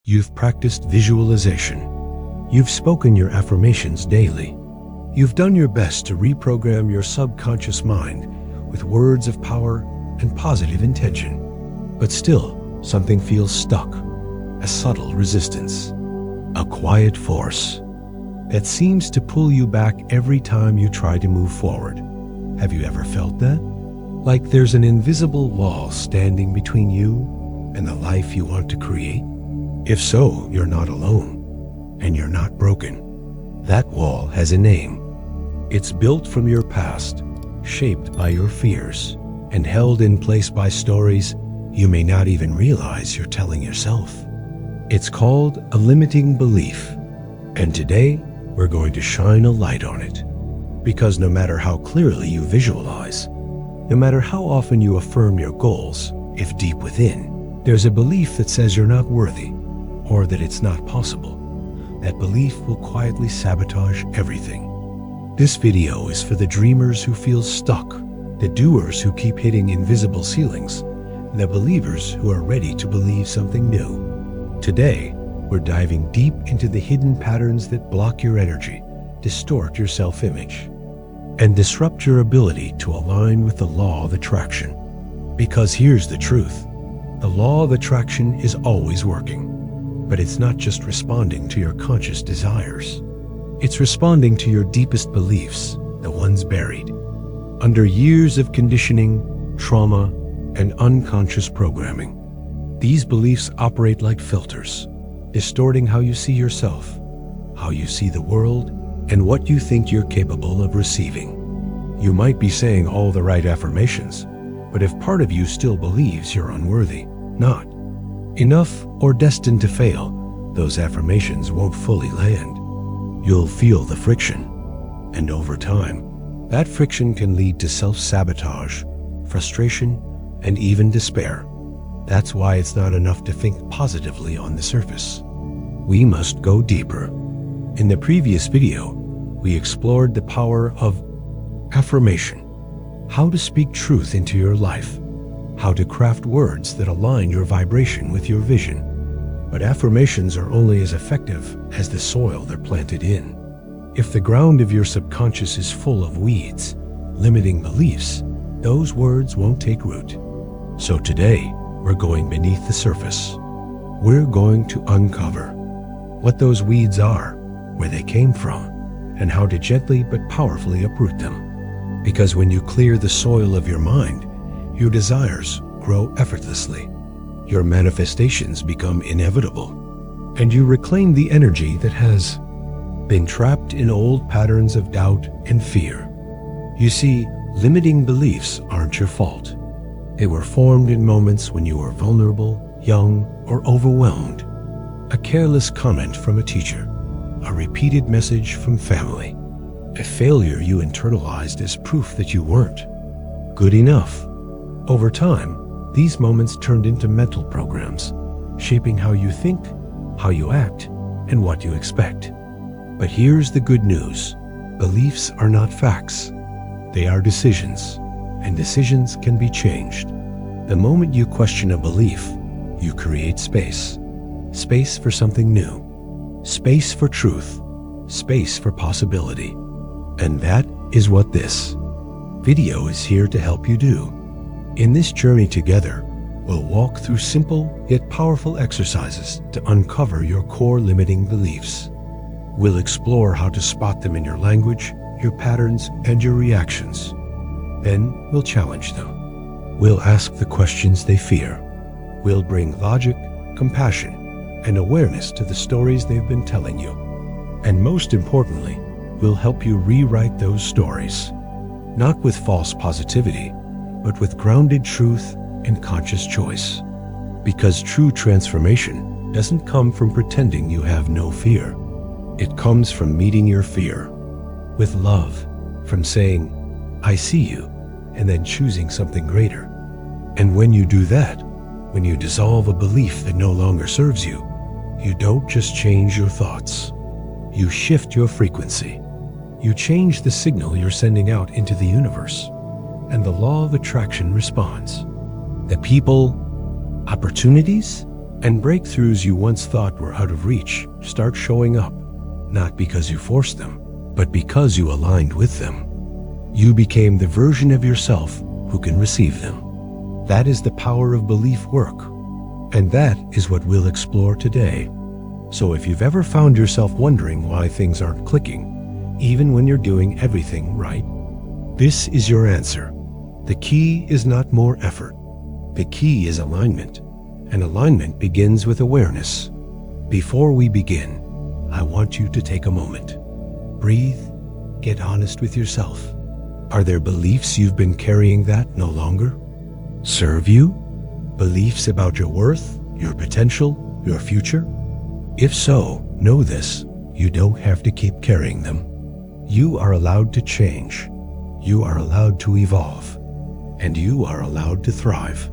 You've practiced visualization. You've spoken your affirmations daily. You've done your best to reprogram your subconscious mind with words of power and positive intention. But still, something feels stuck. A subtle resistance. A quiet force that seems to pull you back every time you try to move forward. Have you ever felt that? Like there's an invisible wall standing between you and the life you want to create? If so, you're not alone, and you're not broken. That wall has a name. It's built from your past, shaped by your fears, and held in place by stories you may not even realize you're telling yourself. It's called a limiting belief, and today we're going to shine a light on it. Because no matter how clearly you visualize, no matter how often you affirm your goals, if deep within, there's a belief that says you're not worthy, or that it's not possible, that belief will quietly sabotage everything. This video is for the dreamers who feel stuck, the doers who keep hitting invisible ceilings, and the believers who are ready to believe something new. Today, we're diving deep into the hidden patterns that block your energy, distort your self-image, and disrupt your ability to align with the law of attraction. Because here's the truth. The law of attraction is always working. But it's not just responding to your conscious desires. It's responding to your deepest beliefs, the ones buried under years of conditioning, trauma, and unconscious programming. These beliefs operate like filters, distorting how you see yourself, how you see the world, and what you think you're capable of receiving. You might be saying all the right affirmations, but if part of you still believes you're unworthy, not enough, or destined to fail, those affirmations won't fully land. You'll feel the friction, and over time, that friction can lead to self-sabotage, frustration, and even despair. That's why it's not enough to think positively on the surface. We must go deeper. In the previous video, we explored the power of affirmation, how to speak truth into your life, how to craft words that align your vibration with your vision. But affirmations are only as effective as the soil they're planted in. If the ground of your subconscious is full of weeds, limiting beliefs, those words won't take root. So today, we're going beneath the surface. We're going to uncover what those weeds are, where they came from, and how to gently but powerfully uproot them. Because when you clear the soil of your mind, your desires grow effortlessly, your manifestations become inevitable, and you reclaim the energy that has been trapped in old patterns of doubt and fear. You see, limiting beliefs aren't your fault. They were formed in moments when you were vulnerable, young, or overwhelmed. A careless comment from a teacher, a repeated message from family, a failure you internalized as proof that you weren't good enough. Over time, these moments turned into mental programs, shaping how you think, how you act, and what you expect. But here's the good news. Beliefs are not facts. They are decisions, and decisions can be changed. The moment you question a belief, you create space. Space for something new. Space for truth. Space for possibility. And that is what this video is here to help you do. In this journey together, we'll walk through simple yet powerful exercises to uncover your core limiting beliefs. We'll explore how to spot them in your language, your patterns, and your reactions. Then we'll challenge them. We'll ask the questions they fear. We'll bring logic, compassion, and awareness to the stories they've been telling you. And most importantly, we'll help you rewrite those stories. Not with false positivity, but with grounded truth and conscious choice. Because true transformation doesn't come from pretending you have no fear. It comes from meeting your fear with love, from saying, "I see you," and then choosing something greater. And when you do that, when you dissolve a belief that no longer serves you, you don't just change your thoughts. You shift your frequency. You change the signal you're sending out into the universe, and the law of attraction responds. The people, opportunities, And breakthroughs you once thought were out of reach start showing up, not because you forced them, but because you aligned with them. You became the version of yourself who can receive them. That is the power of belief work. And that is what we'll explore today. So if you've ever found yourself wondering why things aren't clicking, even when you're doing everything right, this is your answer. The key is not more effort. The key is alignment. And alignment begins with awareness. Before we begin, I want you to take a moment. Breathe. Get honest with yourself. Are there beliefs you've been carrying that no longer serve you? Beliefs about your worth, your potential, your future? If so, know this: you don't have to keep carrying them. You are allowed to change. You are allowed to evolve. And you are allowed to thrive.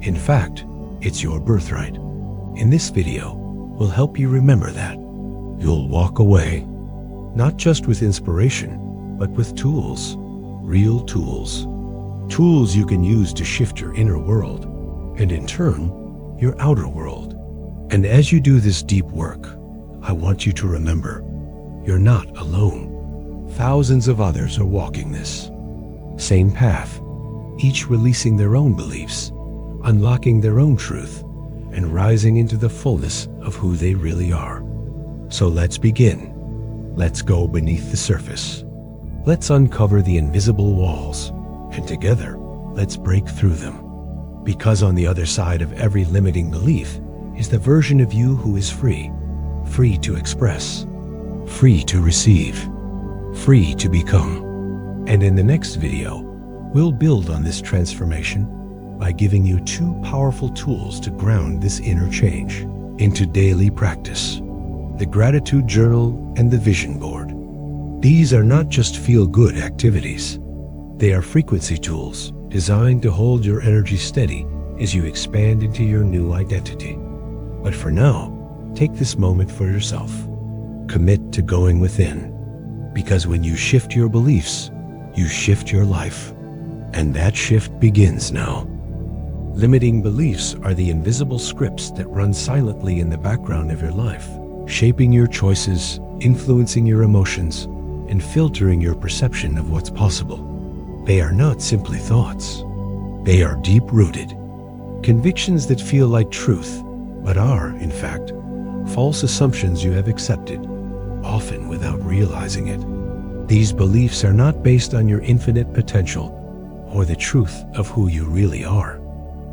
In fact, it's your birthright. In this video, we'll help you remember that. You'll walk away, not just with inspiration, but with tools, real tools. Tools you can use to shift your inner world, and in turn, your outer world. And as you do this deep work, I want you to remember, you're not alone. Thousands of others are walking this same path, each releasing their own beliefs, unlocking their own truth, and rising into the fullness of who they really are. So let's begin. Let's go beneath the surface. Let's uncover the invisible walls, and together, let's break through them. Because on the other side of every limiting belief is the version of you who is free. Free to express, free to receive, free to become. And in the next video, we'll build on this transformation by giving you 2 powerful tools to ground this inner change into daily practice: the gratitude journal and the vision board. These are not just feel-good activities. They are frequency tools designed to hold your energy steady as you expand into your new identity. But for now, take this moment for yourself. Commit to going within, because when you shift your beliefs, you shift your life. And that shift begins now. Limiting beliefs are the invisible scripts that run silently in the background of your life, shaping your choices, influencing your emotions, and filtering your perception of what's possible. They are not simply thoughts. They are deep-rooted convictions that feel like truth, but are, in fact, false assumptions you have accepted, often without realizing it. These beliefs are not based on your infinite potential or the truth of who you really are.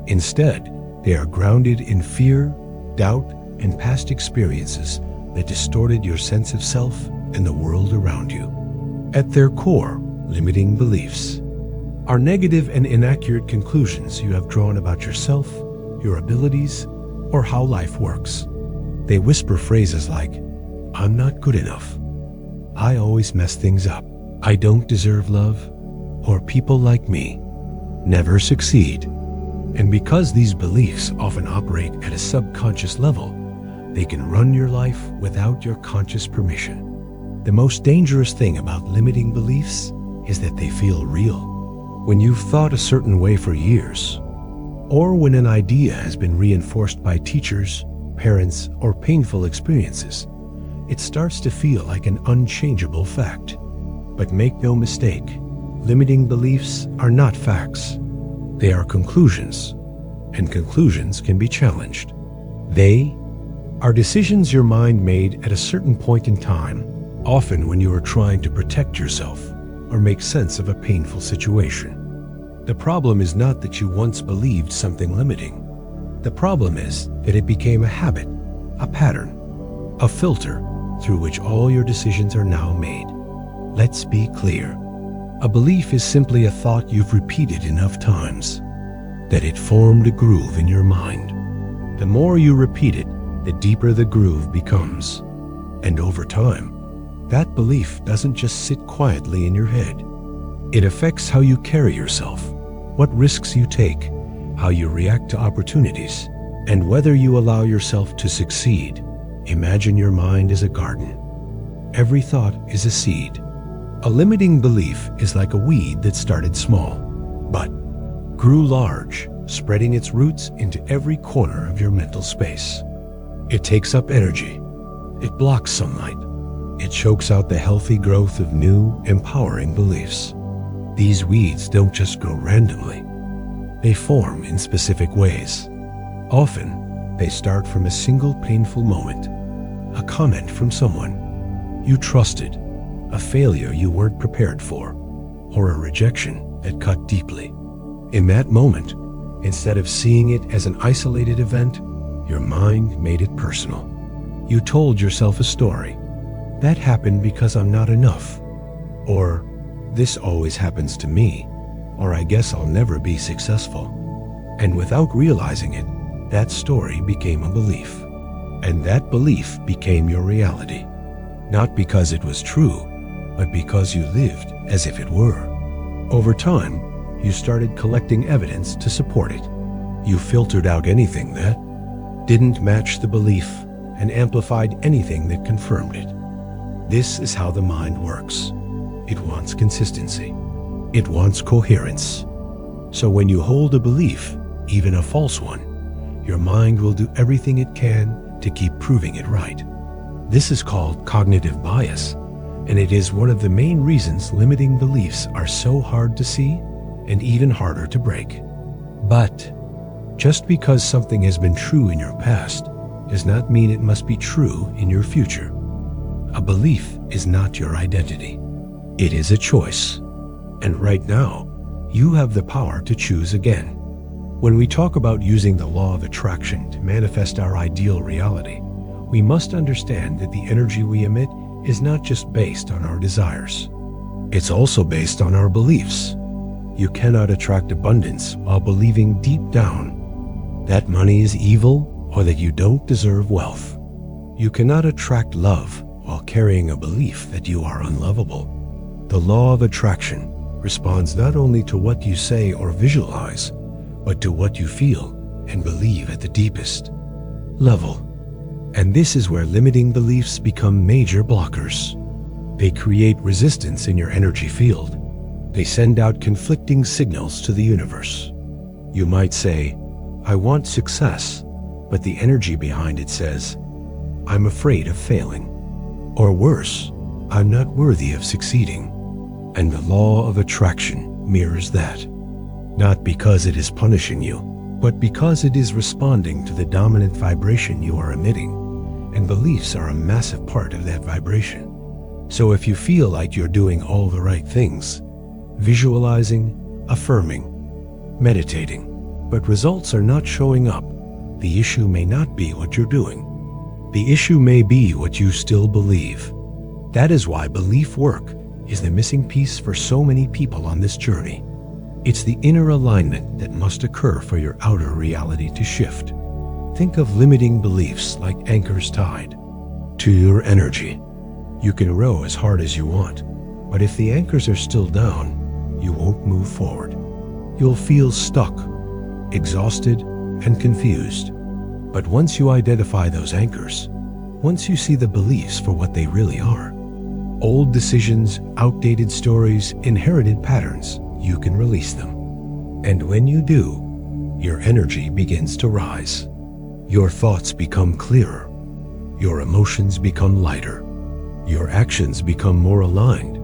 Instead, they are grounded in fear, doubt, and past experiences that distorted your sense of self and the world around you. At their core, limiting beliefs are negative and inaccurate conclusions you have drawn about yourself, your abilities, or how life works. They whisper phrases like, "I'm not good enough," "I always mess things up," "I don't deserve love," or "people like me never succeed." And because these beliefs often operate at a subconscious level, they can run your life without your conscious permission. The most dangerous thing about limiting beliefs is that they feel real. When you've thought a certain way for years, or when an idea has been reinforced by teachers, parents, or painful experiences, it starts to feel like an unchangeable fact. But make no mistake, limiting beliefs are not facts. They are conclusions, and conclusions can be challenged. They are decisions your mind made at a certain point in time, often when you are trying to protect yourself or make sense of a painful situation. The problem is not that you once believed something limiting. The problem is that it became a habit, a pattern, a filter through which all your decisions are now made. Let's be clear. A belief is simply a thought you've repeated enough times that it formed a groove in your mind. The more you repeat it, the deeper the groove becomes. And over time, that belief doesn't just sit quietly in your head. It affects how you carry yourself, what risks you take, how you react to opportunities, and whether you allow yourself to succeed. Imagine your mind as a garden. Every thought is a seed. A limiting belief is like a weed that started small, but grew large, spreading its roots into every corner of your mental space. It takes up energy. It blocks sunlight. It chokes out the healthy growth of new, empowering beliefs. These weeds don't just grow randomly. They form in specific ways. Often, they start from a single painful moment, a comment from someone you trusted, a failure you weren't prepared for, or a rejection that cut deeply. In that moment, instead of seeing it as an isolated event, your mind made it personal. You told yourself a story. That happened because I'm not enough. Or, this always happens to me. Or I guess I'll never be successful. And without realizing it, that story became a belief. And that belief became your reality. Not because it was true, but because you lived as if it were. Over time, you started collecting evidence to support it. You filtered out anything that didn't match the belief and amplified anything that confirmed it. This is how the mind works. It wants consistency. It wants coherence. So when you hold a belief, even a false one, your mind will do everything it can to keep proving it right. This is called cognitive bias, and it is one of the main reasons limiting beliefs are so hard to see and even harder to break. But just because something has been true in your past does not mean it must be true in your future. A belief is not your identity. It is a choice. And right now, you have the power to choose again. When we talk about using the law of attraction to manifest our ideal reality, we must understand that the energy we emit is not just based on our desires. It's also based on our beliefs. You cannot attract abundance while believing deep down that money is evil or that you don't deserve wealth. You cannot attract love while carrying a belief that you are unlovable. The law of attraction responds not only to what you say or visualize, but to what you feel and believe at the deepest level. And this is where limiting beliefs become major blockers. They create resistance in your energy field. They send out conflicting signals to the universe. You might say, I want success, but the energy behind it says, I'm afraid of failing. Or worse, I'm not worthy of succeeding. And the law of attraction mirrors that. Not because it is punishing you, but because it is responding to the dominant vibration you are emitting. And beliefs are a massive part of that vibration. So if you feel like you're doing all the right things, visualizing, affirming, meditating, but results are not showing up, the issue may not be what you're doing. The issue may be what you still believe. That is why belief work is the missing piece for so many people on this journey. It's the inner alignment that must occur for your outer reality to shift. Think of limiting beliefs like anchors tied to your energy. You can row as hard as you want, but if the anchors are still down, you won't move forward. You'll feel stuck, exhausted, and confused. But once you identify those anchors, once you see the beliefs for what they really are, old decisions, outdated stories, inherited patterns, you can release them. And when you do, your energy begins to rise. Your thoughts become clearer. Your emotions become lighter. Your actions become more aligned.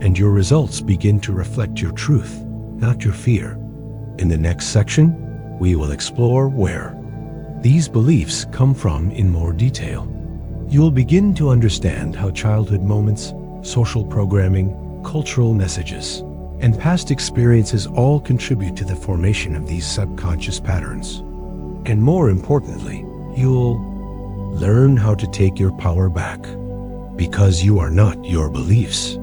And your results begin to reflect your truth, not your fear. In the next section, we will explore where these beliefs come from in more detail. You'll begin to understand how childhood moments, social programming, cultural messages, and past experiences all contribute to the formation of these subconscious patterns. And more importantly, you'll learn how to take your power back. Because you are not your beliefs.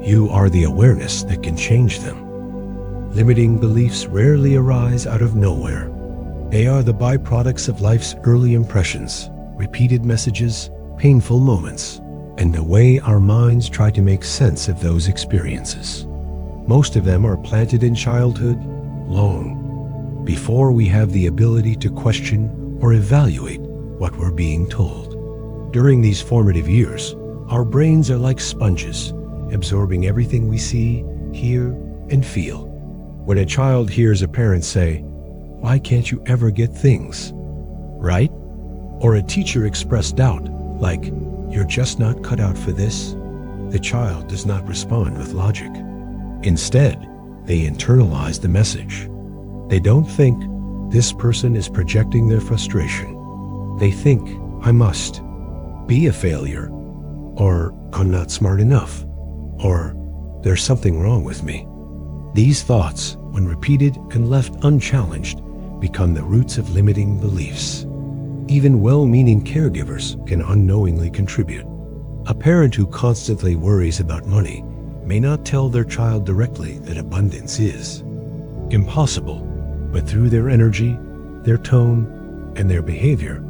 You are the awareness that can change them. Limiting beliefs rarely arise out of nowhere. They are the byproducts of life's early impressions, repeated messages, painful moments, and the way our minds try to make sense of those experiences. Most of them are planted in childhood, long before we have the ability to question or evaluate what we're being told. During these formative years, our brains are like sponges, absorbing everything we see, hear, and feel. When a child hears a parent say, why can't you ever get things right? Or a teacher expressed doubt, like, you're just not cut out for this. The child does not respond with logic. Instead, they internalize the message. They don't think, this person is projecting their frustration. They think, I must be a failure, or I'm not smart enough, or there's something wrong with me. These thoughts, when repeated and left unchallenged, become the roots of limiting beliefs. Even well-meaning caregivers can unknowingly contribute. A parent who constantly worries about money may not tell their child directly that abundance is impossible, but through their energy, their tone, and their behavior,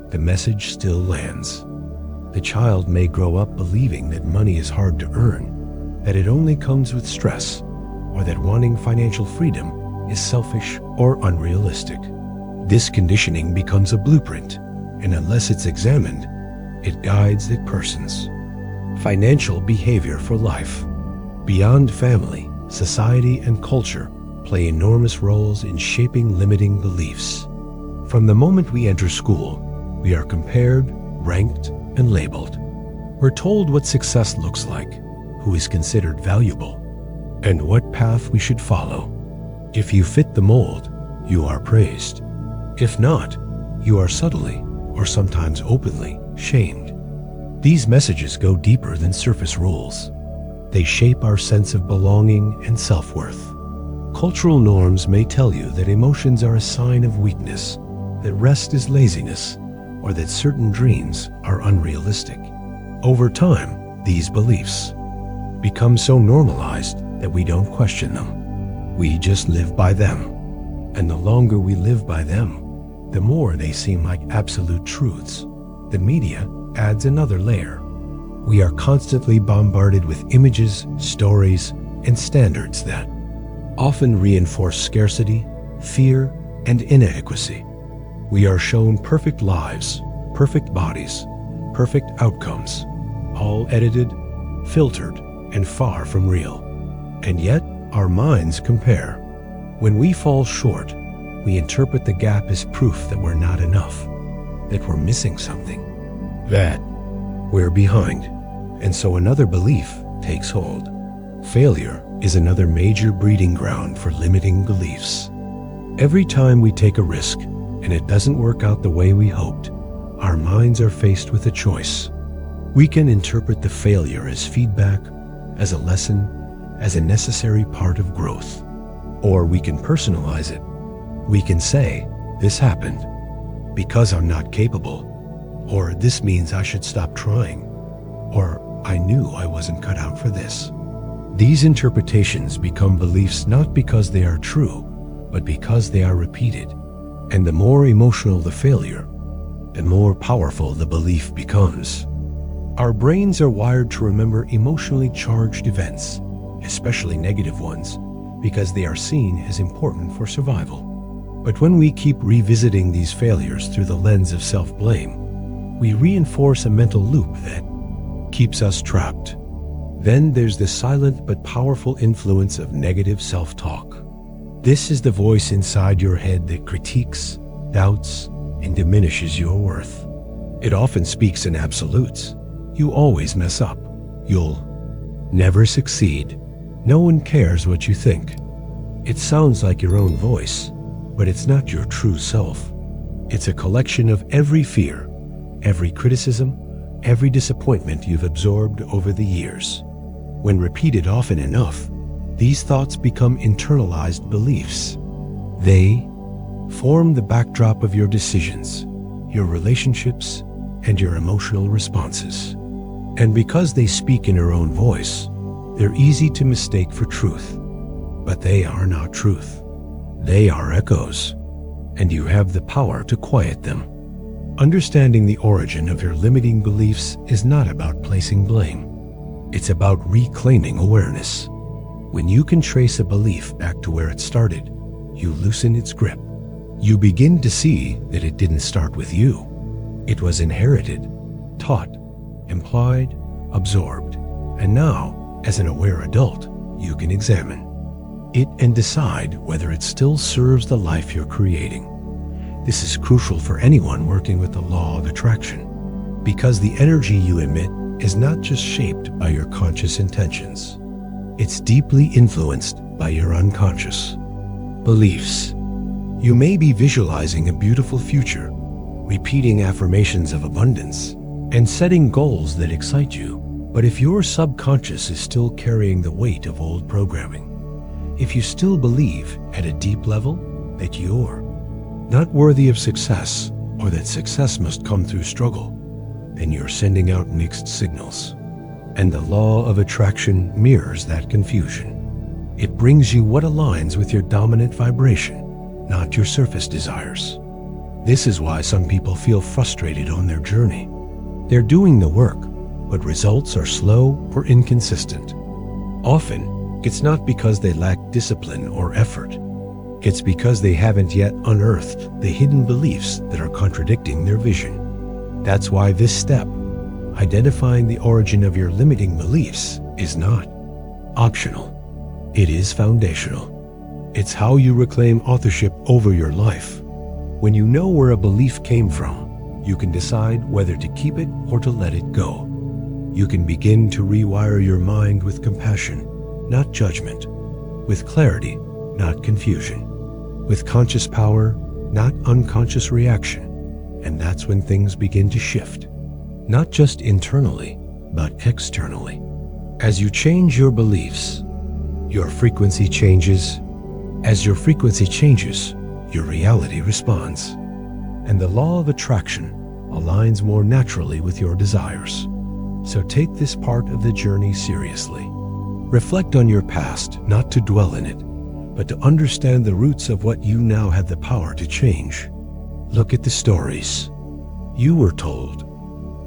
the message still lands. The child may grow up believing that money is hard to earn, that it only comes with stress, or that wanting financial freedom is selfish or unrealistic. This conditioning becomes a blueprint, and unless it's examined, it guides that person's financial behavior for life. Beyond family, society, and culture play enormous roles in shaping limiting beliefs. From the moment we enter school, we are compared, ranked, and labeled. We're told what success looks like, who is considered valuable, and what path we should follow. If you fit the mold, you are praised. If not, you are subtly, or sometimes openly, shamed. These messages go deeper than surface rules. They shape our sense of belonging and self-worth. Cultural norms may tell you that emotions are a sign of weakness, that rest is laziness, or that certain dreams are unrealistic. Over time, these beliefs become so normalized that we don't question them. We just live by them. And the longer we live by them, the more they seem like absolute truths. The media adds another layer. We are constantly bombarded with images, stories, and standards that often reinforce scarcity, fear, and inadequacy. We are shown perfect lives, perfect bodies, perfect outcomes, all edited, filtered, and far from real. And yet, our minds compare. When we fall short, we interpret the gap as proof that we're not enough, that we're missing something, that we're behind. And so another belief takes hold. Failure is another major breeding ground for limiting beliefs. Every time we take a risk and it doesn't work out the way we hoped, our minds are faced with a choice. We can interpret the failure as feedback, as a lesson, as a necessary part of growth. Or we can personalize it. We can say, this happened because I'm not capable, or this means I should stop trying, or I knew I wasn't cut out for this. These interpretations become beliefs not because they are true, but because they are repeated. And the more emotional the failure, the more powerful the belief becomes. Our brains are wired to remember emotionally charged events, especially negative ones, because they are seen as important for survival. But when we keep revisiting these failures through the lens of self-blame, we reinforce a mental loop that keeps us trapped. Then there's the silent but powerful influence of negative self-talk. This is the voice inside your head that critiques, doubts, and diminishes your worth. It often speaks in absolutes. You always mess up. You'll never succeed. No one cares what you think. It sounds like your own voice, but it's not your true self. It's a collection of every fear, every criticism, every disappointment you've absorbed over the years. When repeated often enough, these thoughts become internalized beliefs. They form the backdrop of your decisions, your relationships, and your emotional responses. And because they speak in your own voice, they're easy to mistake for truth. But they are not truth. They are echoes, and you have the power to quiet them. Understanding the origin of your limiting beliefs is not about placing blame. It's about reclaiming awareness. When you can trace a belief back to where it started, you loosen its grip. You begin to see that it didn't start with you. It was inherited, taught, implied, absorbed, and now, as an aware adult, you can examine. it and decide whether it still serves the life you're creating. This is crucial for anyone working with the law of attraction, because the energy you emit is not just shaped by your conscious intentions. It's deeply influenced by your unconscious beliefs. You may be visualizing a beautiful future, repeating affirmations of abundance, and setting goals that excite you. But if your subconscious is still carrying the weight of old programming, if you still believe at a deep level that you're not worthy of success, or that success must come through struggle, then you're sending out mixed signals. And the law of attraction mirrors that confusion. It brings you what aligns with your dominant vibration, not your surface desires. This is why some people feel frustrated on their journey. They're doing the work, but results are slow or inconsistent. Often, it's not because they lack discipline or effort. It's because they haven't yet unearthed the hidden beliefs that are contradicting their vision. That's why this step, identifying the origin of your limiting beliefs, is not optional. It is foundational. It's how you reclaim authorship over your life. When you know where a belief came from, you can decide whether to keep it or to let it go. You can begin to rewire your mind with compassion, not judgment, with clarity, not confusion, with conscious power, not unconscious reaction. And that's when things begin to shift, not just internally, but externally. As you change your beliefs, your frequency changes. As your frequency changes, your reality responds. And the law of attraction aligns more naturally with your desires. So take this part of the journey seriously. Reflect on your past, not to dwell in it, but to understand the roots of what you now have the power to change. Look at the stories you were told.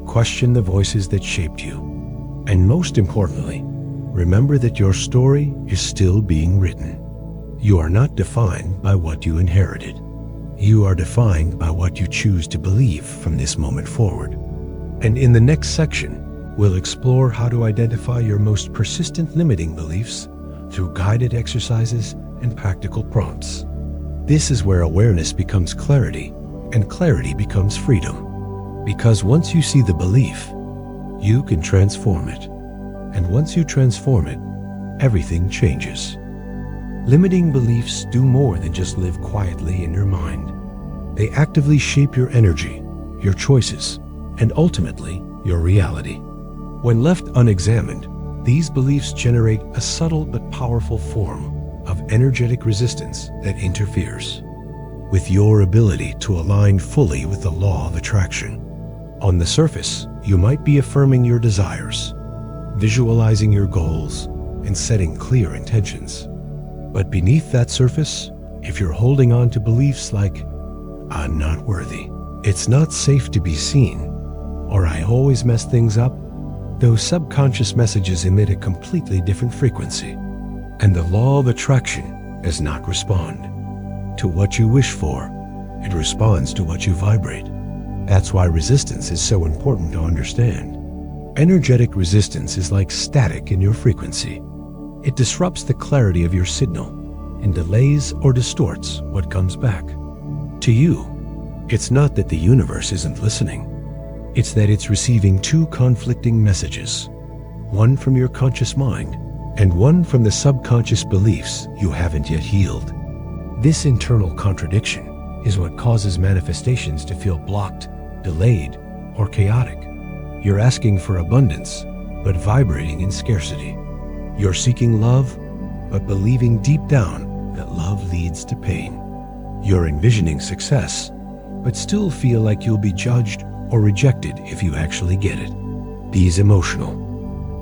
Question the voices that shaped you. And most importantly, remember that your story is still being written. You are not defined by what you inherited. You are defined by what you choose to believe from this moment forward. And in the next section, we'll explore how to identify your most persistent limiting beliefs through guided exercises and practical prompts. This is where awareness becomes clarity, and clarity becomes freedom. Because once you see the belief, you can transform it. And once you transform it, everything changes. Limiting beliefs do more than just live quietly in your mind. They actively shape your energy, your choices, and ultimately, your reality. When left unexamined, these beliefs generate a subtle but powerful form of energetic resistance that interferes with your ability to align fully with the law of attraction. On the surface, you might be affirming your desires, visualizing your goals, and setting clear intentions. But beneath that surface, if you're holding on to beliefs like, "I'm not worthy," "It's not safe to be seen," or "I always mess things up," those subconscious messages emit a completely different frequency. And the law of attraction does not respond to what you wish for. It responds to what you vibrate. That's why resistance is so important to understand. Energetic resistance is like static in your frequency. It disrupts the clarity of your signal and delays or distorts what comes back. To you, it's not that the universe isn't listening. It's that it's receiving two conflicting messages, one from your conscious mind and one from the subconscious beliefs you haven't yet healed. This internal contradiction is what causes manifestations to feel blocked, delayed, or chaotic. You're asking for abundance, but vibrating in scarcity. You're seeking love, but believing deep down that love leads to pain. You're envisioning success, but still feel like you'll be judged or rejected if you actually get it. These emotional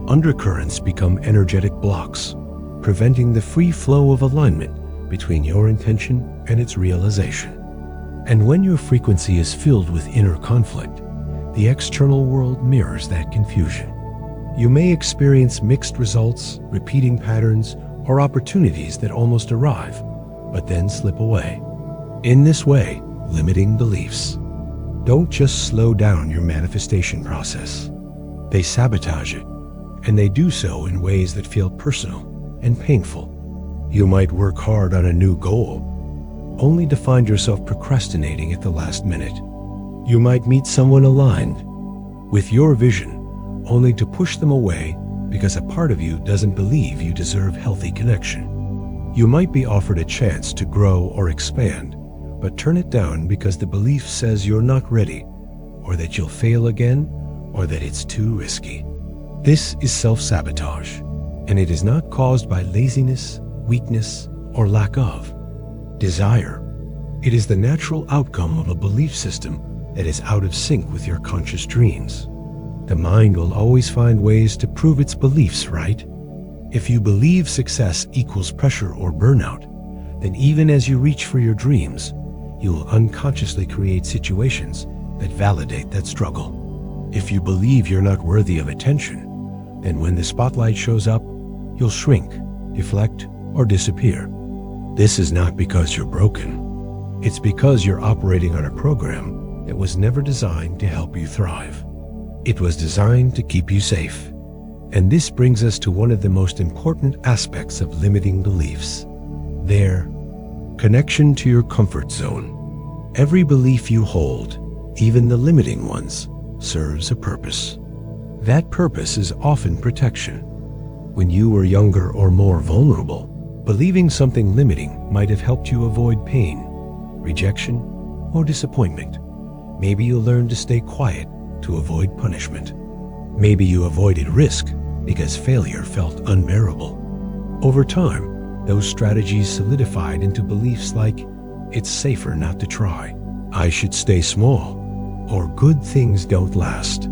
undercurrents become energetic blocks, preventing the free flow of alignment between your intention and its realization. And when your frequency is filled with inner conflict, the external world mirrors that confusion. You may experience mixed results, repeating patterns, or opportunities that almost arrive, but then slip away. In this way, limiting beliefs don't just slow down your manifestation process. They sabotage it, and they do so in ways that feel personal and painful. You might work hard on a new goal, only to find yourself procrastinating at the last minute. You might meet someone aligned with your vision, only to push them away because a part of you doesn't believe you deserve healthy connection. You might be offered a chance to grow or expand, but turn it down because the belief says you're not ready, or that you'll fail again, or that it's too risky. This is self-sabotage, and it is not caused by laziness, weakness, or lack of desire. It is the natural outcome of a belief system that is out of sync with your conscious dreams. The mind will always find ways to prove its beliefs right. If you believe success equals pressure or burnout, then even as you reach for your dreams, you will unconsciously create situations that validate that struggle. If you believe you're not worthy of attention, then when the spotlight shows up, you'll shrink, deflect, or disappear. This is not because you're broken. It's because you're operating on a program that was never designed to help you thrive. It was designed to keep you safe. And this brings us to one of the most important aspects of limiting beliefs: their connection to your comfort zone. Every belief you hold, even the limiting ones, serves a purpose. That purpose is often protection. When you were younger or more vulnerable, believing something limiting might have helped you avoid pain, rejection, or disappointment. Maybe you learned to stay quiet to avoid punishment. Maybe you avoided risk because failure felt unbearable. Over time, those strategies solidified into beliefs like, it's safer not to try, I should stay small, or good things don't last.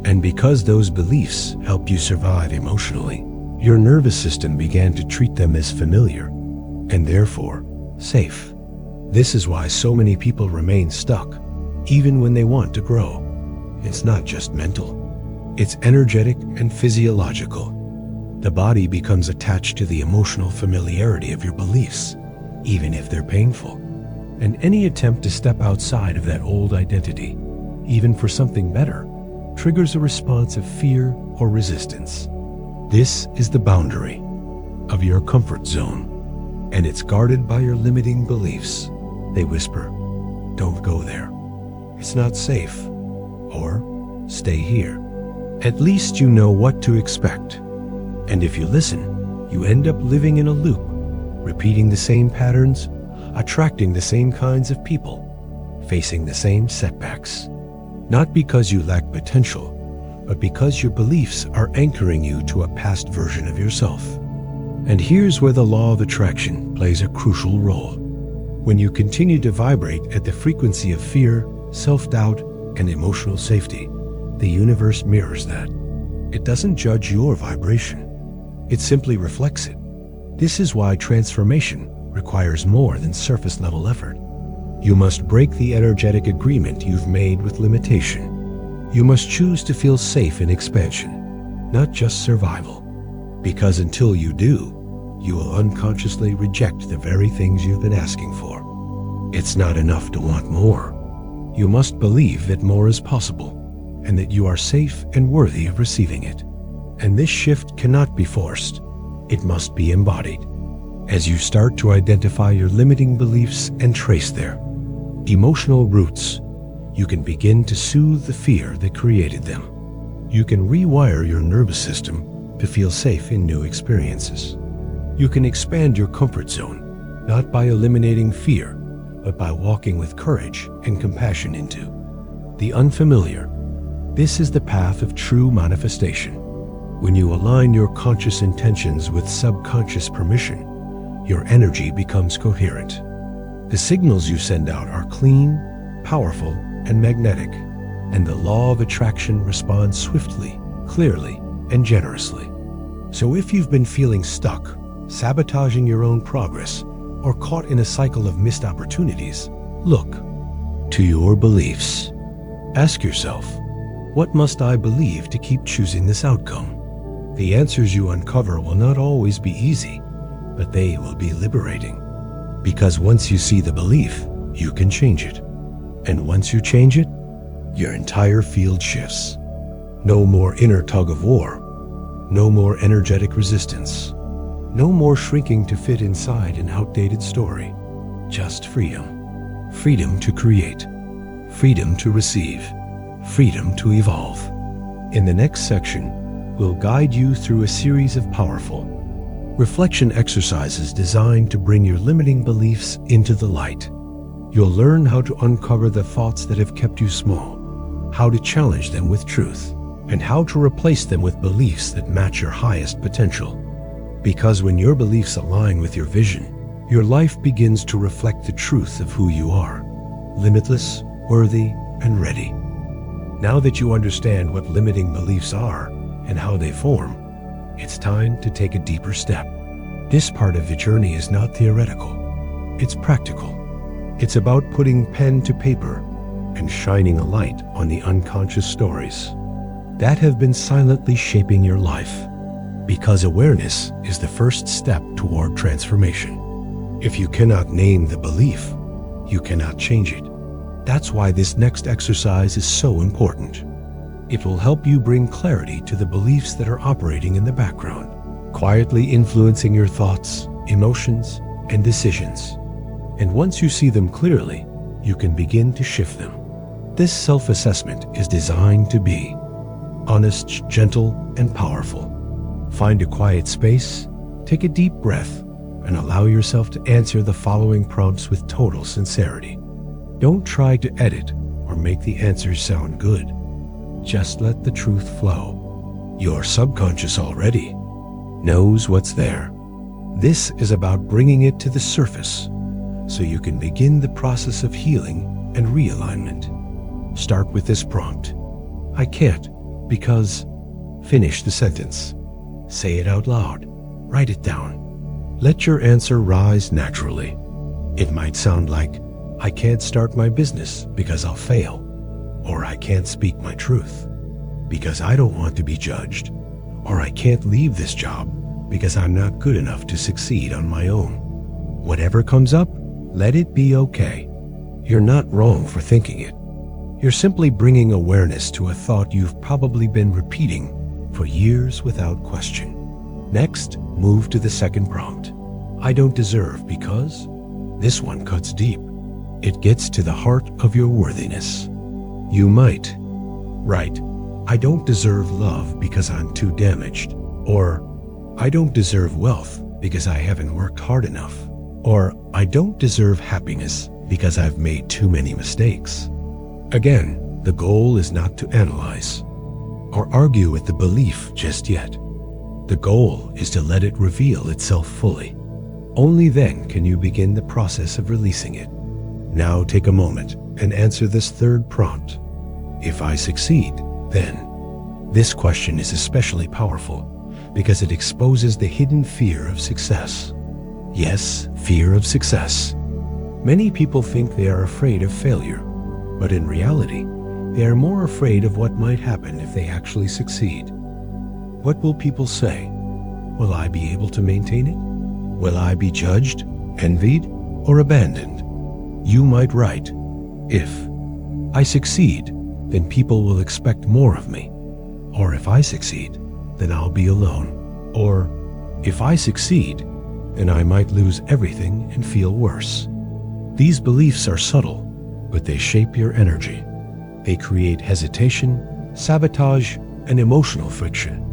And because those beliefs help you survive emotionally, your nervous system began to treat them as familiar, and therefore safe. This is why so many people remain stuck, even when they want to grow. It's not just mental. It's energetic and physiological. The body becomes attached to the emotional familiarity of your beliefs, even if they're painful. And any attempt to step outside of that old identity, even for something better, triggers a response of fear or resistance. This is the boundary of your comfort zone, and it's guarded by your limiting beliefs. They whisper, don't go there. It's not safe. Or, stay here. At least you know what to expect. And if you listen, you end up living in a loop, repeating the same patterns, attracting the same kinds of people, facing the same setbacks. Not because you lack potential, but because your beliefs are anchoring you to a past version of yourself. And here's where the law of attraction plays a crucial role. When you continue to vibrate at the frequency of fear, self-doubt, and emotional safety, the universe mirrors that. It doesn't judge your vibration. It simply reflects it. This is why transformation requires more than surface-level effort. You must break the energetic agreement you've made with limitation. You must choose to feel safe in expansion, not just survival. Because until you do, you will unconsciously reject the very things you've been asking for. It's not enough to want more. You must believe that more is possible, and that you are safe and worthy of receiving it. And this shift cannot be forced. It must be embodied. As you start to identify your limiting beliefs and trace their emotional roots, you can begin to soothe the fear that created them. You can rewire your nervous system to feel safe in new experiences. You can expand your comfort zone, not by eliminating fear, but by walking with courage and compassion into the unfamiliar. This is the path of true manifestation. When you align your conscious intentions with subconscious permission, your energy becomes coherent. The signals you send out are clean, powerful, and magnetic, and the law of attraction responds swiftly, clearly, and generously. So if you've been feeling stuck, sabotaging your own progress, or caught in a cycle of missed opportunities, look to your beliefs. Ask yourself, what must I believe to keep choosing this outcome? The answers you uncover will not always be easy, but they will be liberating. Because once you see the belief, you can change it. And once you change it, your entire field shifts. No more inner tug of war. No more energetic resistance. No more shrinking to fit inside an outdated story. Just freedom. Freedom to create. Freedom to receive. Freedom to evolve. In the next section, we'll guide you through a series of powerful reflection exercises designed to bring your limiting beliefs into the light. You'll learn how to uncover the thoughts that have kept you small, how to challenge them with truth, and how to replace them with beliefs that match your highest potential. Because when your beliefs align with your vision, your life begins to reflect the truth of who you are: limitless, worthy, and ready. Now that you understand what limiting beliefs are and how they form, it's time to take a deeper step. This part of the journey is not theoretical, it's practical. It's about putting pen to paper and shining a light on the unconscious stories that have been silently shaping your life. Because awareness is the first step toward transformation. If you cannot name the belief, you cannot change it. That's why this next exercise is so important. It will help you bring clarity to the beliefs that are operating in the background, quietly influencing your thoughts, emotions, and decisions. And once you see them clearly, you can begin to shift them. This self-assessment is designed to be honest, gentle, and powerful. Find a quiet space, take a deep breath, and allow yourself to answer the following prompts with total sincerity. Don't try to edit or make the answers sound good. Just let the truth flow. Your subconscious already knows what's there. This is about bringing it to the surface so you can begin the process of healing and realignment. Start with this prompt: I can't because. Finish the sentence. Say it out loud. Write it down. Let your answer rise naturally. It might sound like, I can't start my business because I'll fail. Or I can't speak my truth because I don't want to be judged. Or I can't leave this job because I'm not good enough to succeed on my own. Whatever comes up, let it be okay. You're not wrong for thinking it. You're simply bringing awareness to a thought you've probably been repeating for years without question. Next, move to the second prompt. I don't deserve because. This one cuts deep. It gets to the heart of your worthiness. You might write, I don't deserve love because I'm too damaged. Or, I don't deserve wealth because I haven't worked hard enough. Or, I don't deserve happiness because I've made too many mistakes. Again, the goal is not to analyze or argue with the belief just yet. The goal is to let it reveal itself fully. Only then can you begin the process of releasing it. Now take a moment and answer this third prompt. If I succeed, then. This question is especially powerful because it exposes the hidden fear of success. Yes, fear of success. Many people think they are afraid of failure, but in reality, they are more afraid of what might happen if they actually succeed. What will people say? Will I be able to maintain it? Will I be judged, envied, or abandoned? You might write, if I succeed, then people will expect more of me. Or if I succeed, then I'll be alone. Or if I succeed, then I might lose everything and feel worse. These beliefs are subtle, but they shape your energy. They create hesitation, sabotage, and emotional friction.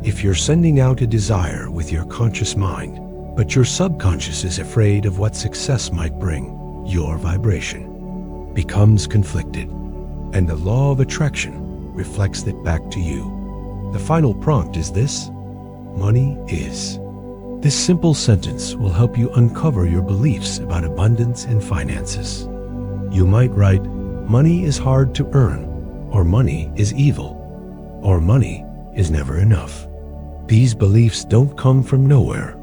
If you're sending out a desire with your conscious mind, but your subconscious is afraid of what success might bring, your vibration becomes conflicted, and the law of attraction reflects it back to you. The final prompt is this: money is. This simple sentence will help you uncover your beliefs about abundance and finances. You might write, money is hard to earn, or money is evil, or money is never enough. These beliefs don't come from nowhere.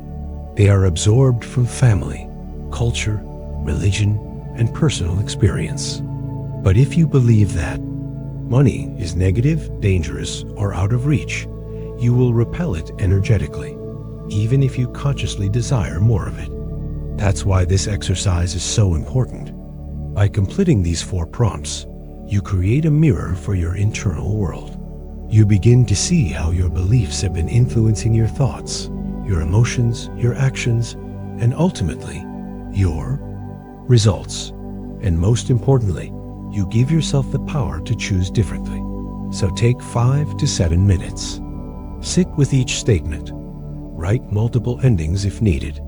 They are absorbed from family, culture, religion, and personal experience. But if you believe that money is negative, dangerous, or out of reach, you will repel it energetically, even if you consciously desire more of it. That's why this exercise is so important. By completing these 4 prompts, you create a mirror for your internal world. You begin to see how your beliefs have been influencing your thoughts, your emotions, your actions, and ultimately, your results. And most importantly, you give yourself the power to choose differently. So take 5 to 7 minutes. Sit with each statement. Write multiple endings if needed.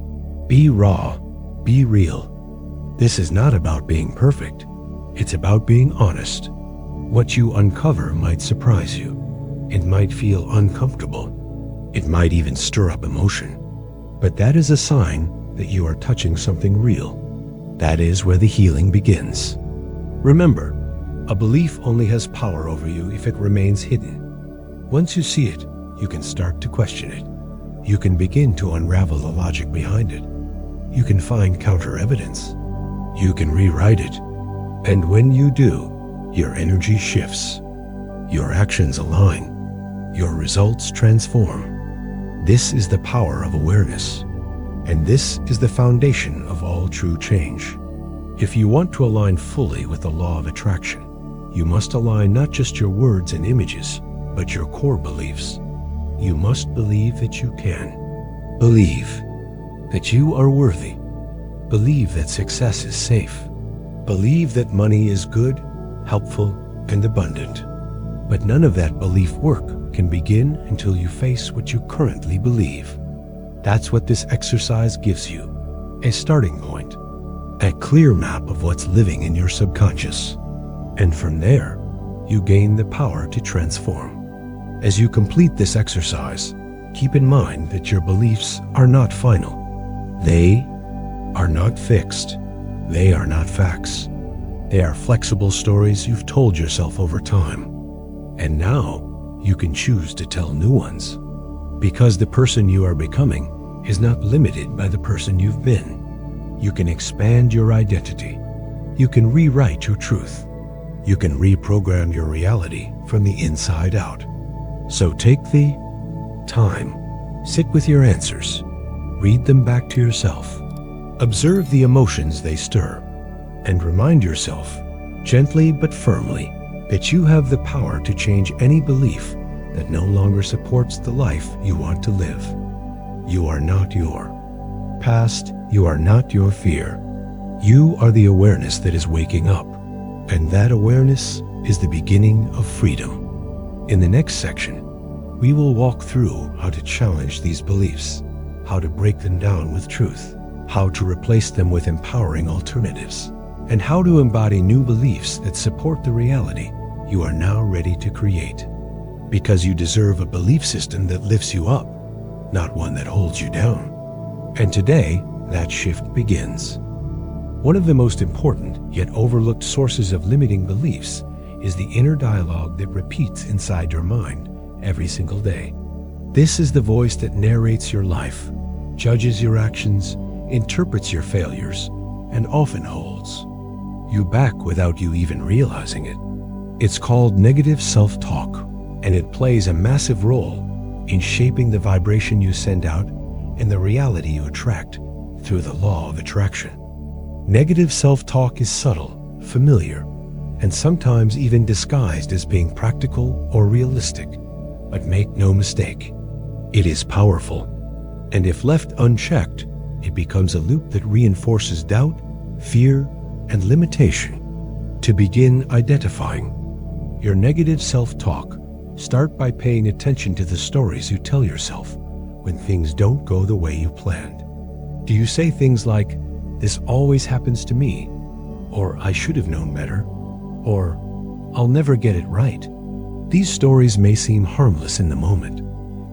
Be raw. Be real. This is not about being perfect. It's about being honest. What you uncover might surprise you. It might feel uncomfortable. It might even stir up emotion. But that is a sign that you are touching something real. That is where the healing begins. Remember, a belief only has power over you if it remains hidden. Once you see it, you can start to question it. You can begin to unravel the logic behind it. You can find counter evidence. You can rewrite it. And when you do, your energy shifts. Your actions align. Your results transform. This is the power of awareness. And this is the foundation of all true change. If you want to align fully with the law of attraction, you must align not just your words and images, but your core beliefs. You must believe that you can. Believe that you are worthy. Believe that success is safe. Believe that money is good, helpful, and abundant. But none of that belief work can begin until you face what you currently believe. That's what this exercise gives you, a starting point, a clear map of what's living in your subconscious. And from there, you gain the power to transform. As you complete this exercise, keep in mind that your beliefs are not final. They are not fixed. They are not facts. They are flexible stories you've told yourself over time. And now, you can choose to tell new ones. Because the person you are becoming is not limited by the person you've been. You can expand your identity. You can rewrite your truth. You can reprogram your reality from the inside out. So take the time. Sit with your answers. Read them back to yourself. Observe the emotions they stir. And remind yourself, gently but firmly, that you have the power to change any belief that no longer supports the life you want to live. You are not your past. You are not your fear. You are the awareness that is waking up. And that awareness is the beginning of freedom. In the next section, we will walk through how to challenge these beliefs, how to break them down with truth, how to replace them with empowering alternatives, and how to embody new beliefs that support the reality you are now ready to create. Because you deserve a belief system that lifts you up, not one that holds you down. And today, that shift begins. One of the most important yet overlooked sources of limiting beliefs is the inner dialogue that repeats inside your mind every single day. This is the voice that narrates your life, judges your actions, interprets your failures, and often holds you back without you even realizing it. It's called negative self-talk, and it plays a massive role in shaping the vibration you send out and the reality you attract through the law of attraction. Negative self-talk is subtle, familiar, and sometimes even disguised as being practical or realistic. But make no mistake, it is powerful. And if left unchecked, it becomes a loop that reinforces doubt, fear, and limitation. To begin identifying your negative self-talk, start by paying attention to the stories you tell yourself when things don't go the way you planned. Do you say things like, "This always happens to me," or "I should have known better," or "I'll never get it right"? These stories may seem harmless in the moment,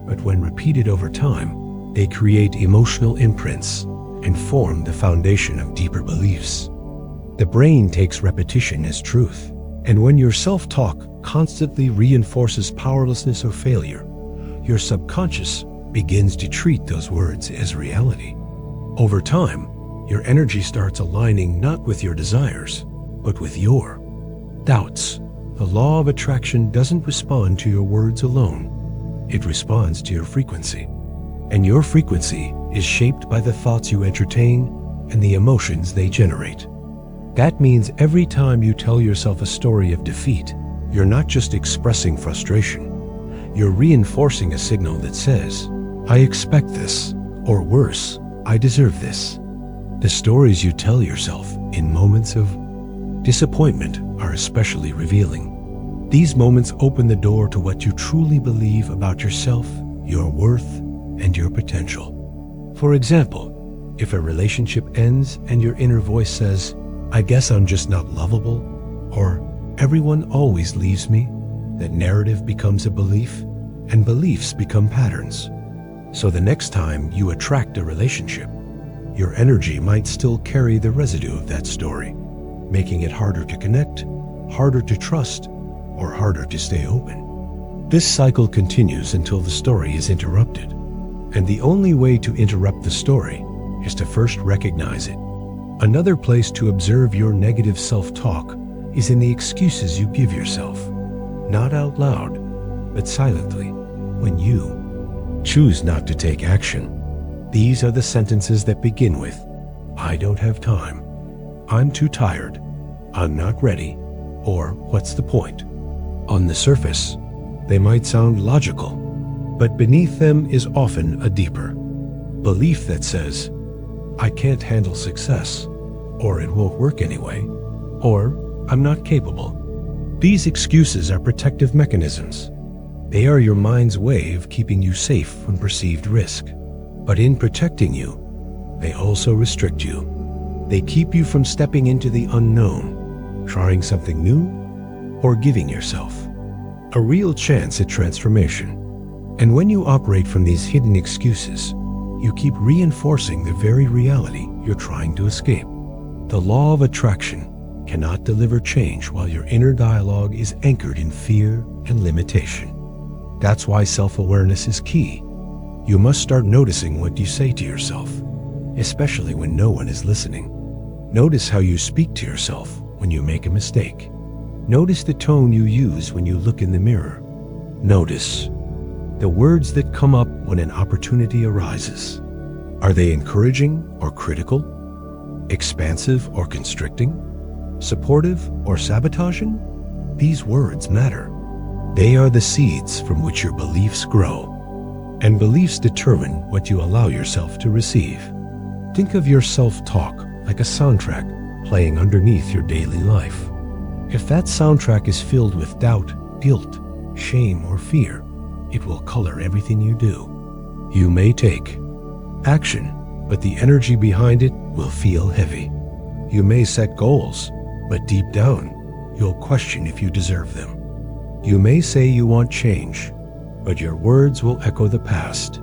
but when repeated over time, they create emotional imprints and form the foundation of deeper beliefs. The brain takes repetition as truth, and when your self-talk constantly reinforces powerlessness or failure, your subconscious begins to treat those words as reality. Over time, your energy starts aligning not with your desires, but with your doubts. The law of attraction doesn't respond to your words alone. It responds to your frequency. And your frequency is shaped by the thoughts you entertain and the emotions they generate. That means every time you tell yourself a story of defeat, you're not just expressing frustration. You're reinforcing a signal that says, "I expect this. Or worse, I deserve this. The stories you tell yourself in moments of disappointment are especially revealing. These moments open the door to what you truly believe about yourself, your worth, and your potential. For example, if a relationship ends and your inner voice says, "I guess I'm just not lovable," or "everyone always leaves me," that narrative becomes a belief, and beliefs become patterns. So the next time you attract a relationship, your energy might still carry the residue of that story, making it harder to connect, harder to trust, or harder to stay open. This cycle continues until the story is interrupted. And the only way to interrupt the story is to first recognize it. Another place to observe your negative self-talk is in the excuses you give yourself. Not out loud, but silently, when you choose not to take action. These are the sentences that begin with, "I don't have time," "I'm too tired," "I'm not ready," or "What's the point?" On the surface, they might sound logical, but beneath them is often a deeper belief that says, "I can't handle success," or "It won't work anyway," or "I'm not capable." These excuses are protective mechanisms. They are your mind's way of keeping you safe from perceived risk. But in protecting you, they also restrict you. They keep you from stepping into the unknown, trying something new, or giving yourself a real chance at transformation. And when you operate from these hidden excuses, you keep reinforcing the very reality you're trying to escape. The law of attraction cannot deliver change while your inner dialogue is anchored in fear and limitation. That's why self-awareness is key. You must start noticing what you say to yourself, especially when no one is listening. Notice how you speak to yourself when you make a mistake. Notice the tone you use when you look in the mirror. Notice the words that come up when an opportunity arises. Are they encouraging or critical? Expansive or constricting? Supportive or sabotaging? These words matter. They are the seeds from which your beliefs grow. And beliefs determine what you allow yourself to receive. Think of your self-talk like a soundtrack playing underneath your daily life. If that soundtrack is filled with doubt, guilt, shame, or fear, it will color everything you do. You may take action, but the energy behind it will feel heavy. You may set goals, but deep down, you'll question if you deserve them. You may say you want change, but your words will echo the past.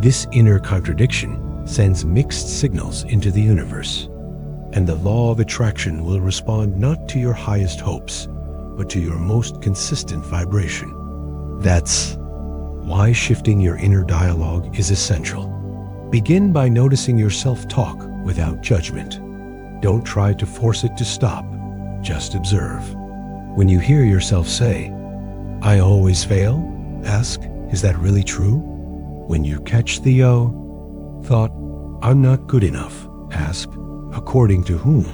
This inner contradiction sends mixed signals into the universe, and the law of attraction will respond not to your highest hopes, but to your most consistent vibration. That's why shifting your inner dialogue is essential. Begin by noticing your self-talk without judgment. Don't try to force it to stop, just observe. When you hear yourself say, "I always fail," ask, "Is that really true?" When you catch the thought, "I'm not good enough," ask, "According to whom?"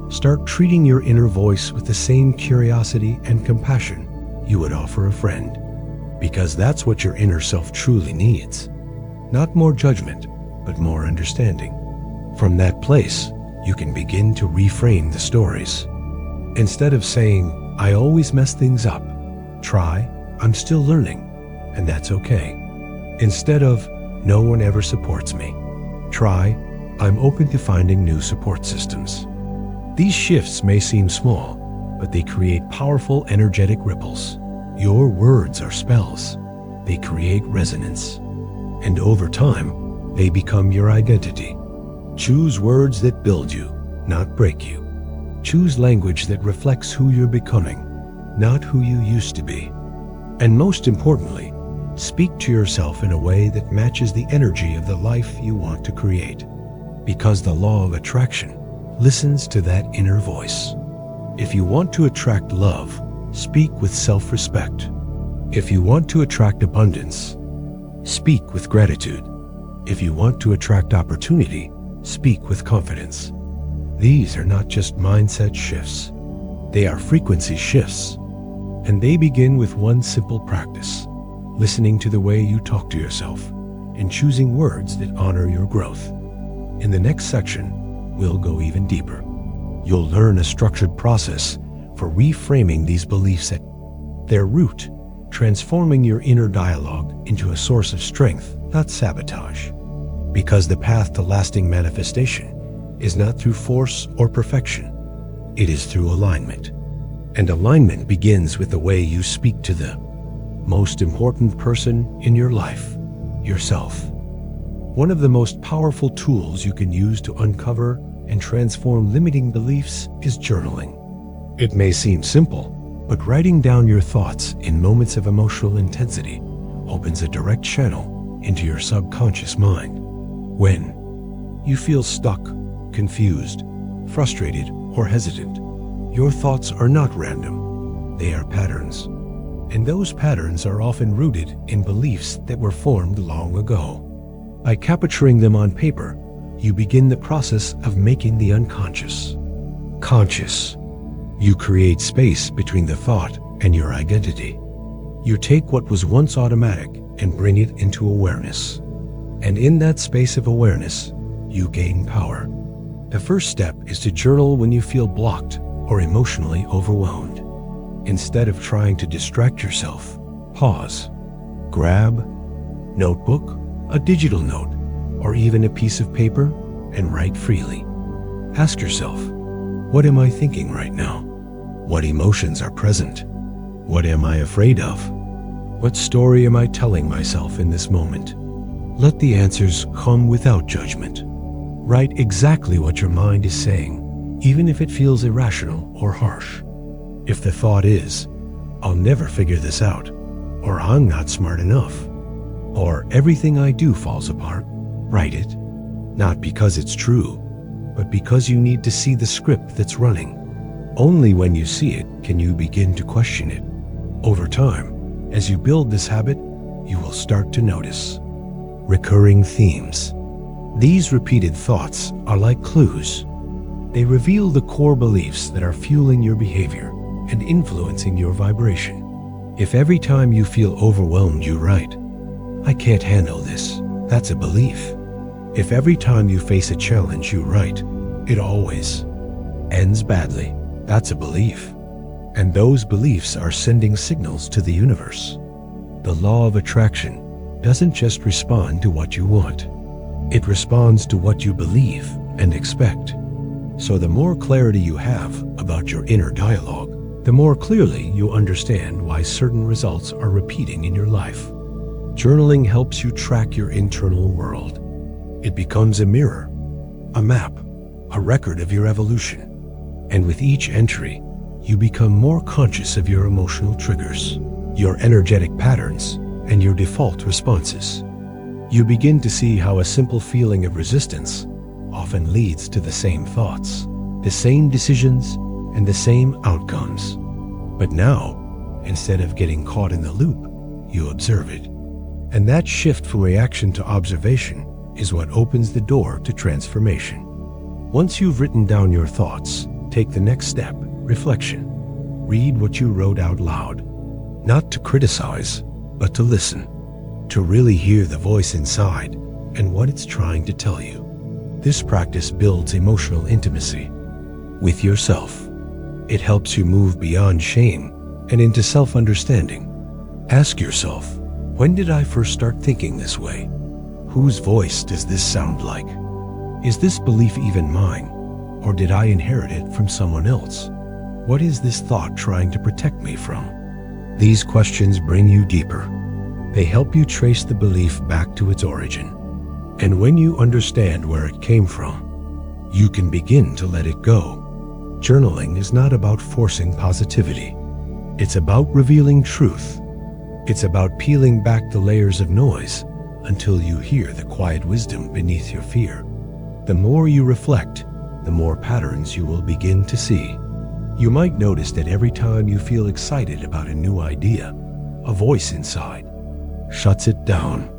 Start treating your inner voice with the same curiosity and compassion you would offer a friend, because that's what your inner self truly needs. Not more judgment, but more understanding. From that place, you can begin to reframe the stories. Instead of saying, "I always mess things up," try, "I'm still learning, and that's okay." Instead of, "No one ever supports me," try, "I'm open to finding new support systems." These shifts may seem small, but they create powerful energetic ripples. Your words are spells. They create resonance. And over time, they become your identity. Choose words that build you, not break you. Choose language that reflects who you're becoming, not who you used to be. And most importantly, speak to yourself in a way that matches the energy of the life you want to create. Because the law of attraction listens to that inner voice. If you want to attract love, speak with self-respect. If you want to attract abundance, speak with gratitude. If you want to attract opportunity, speak with confidence. These are not just mindset shifts. They are frequency shifts. And they begin with one simple practice: listening to the way you talk to yourself. and choosing words that honor your growth. In the next section, we'll go even deeper. You'll learn a structured process for reframing these beliefs at their root, transforming your inner dialogue into a source of strength, not sabotage. Because the path to lasting manifestation is not through force or perfection, it is through alignment. And alignment begins with the way you speak to the most important person in your life, yourself. One of the most powerful tools you can use to uncover and transform limiting beliefs is journaling. It may seem simple, but writing down your thoughts in moments of emotional intensity opens a direct channel into your subconscious mind. When you feel stuck, confused, frustrated, or hesitant, your thoughts are not random. They are patterns. And those patterns are often rooted in beliefs that were formed long ago. By capturing them on paper, you begin the process of making the unconscious conscious. You create space between the thought and your identity. You take what was once automatic and bring it into awareness. And in that space of awareness, you gain power. The first step is to journal when you feel blocked or emotionally overwhelmed. Instead of trying to distract yourself, pause. Grab a notebook, a digital note, or even a piece of paper and write freely. Ask yourself, what am I thinking right now? What emotions are present? What am I afraid of? What story am I telling myself in this moment? Let the answers come without judgment. Write exactly what your mind is saying, even if it feels irrational or harsh. If the thought is, I'll never figure this out, or I'm not smart enough, or everything I do falls apart, write it. Not because it's true, but because you need to see the script that's running. Only when you see it can you begin to question it. Over time, as you build this habit, you will start to notice recurring themes. These repeated thoughts are like clues. They reveal the core beliefs that are fueling your behavior and influencing your vibration. If every time you feel overwhelmed you write, I can't handle this, that's a belief. If every time you face a challenge you write, it always ends badly, that's a belief. And those beliefs are sending signals to the universe. The law of attraction doesn't just respond to what you want. It responds to what you believe and expect. So the more clarity you have about your inner dialogue, the more clearly you understand why certain results are repeating in your life. Journaling helps you track your internal world. It becomes a mirror, a map, a record of your evolution. And with each entry, you become more conscious of your emotional triggers, your energetic patterns, and your default responses. You begin to see how a simple feeling of resistance often leads to the same thoughts, the same decisions, and the same outcomes. But now, instead of getting caught in the loop, you observe it. And that shift from reaction to observation is what opens the door to transformation. Once you've written down your thoughts, take the next step, reflection. Read what you wrote out loud, not to criticize, but to listen, to really hear the voice inside and what it's trying to tell you. This practice builds emotional intimacy with yourself. It helps you move beyond shame and into self-understanding. Ask yourself, when did I first start thinking this way? Whose voice does this sound like? Is this belief even mine? Or did I inherit it from someone else? What is this thought trying to protect me from? These questions bring you deeper. They help you trace the belief back to its origin. And when you understand where it came from, you can begin to let it go. Journaling is not about forcing positivity. It's about revealing truth. It's about peeling back the layers of noise until you hear the quiet wisdom beneath your fear. The more you reflect, the more patterns you will begin to see. You might notice that every time you feel excited about a new idea, a voice inside shuts it down.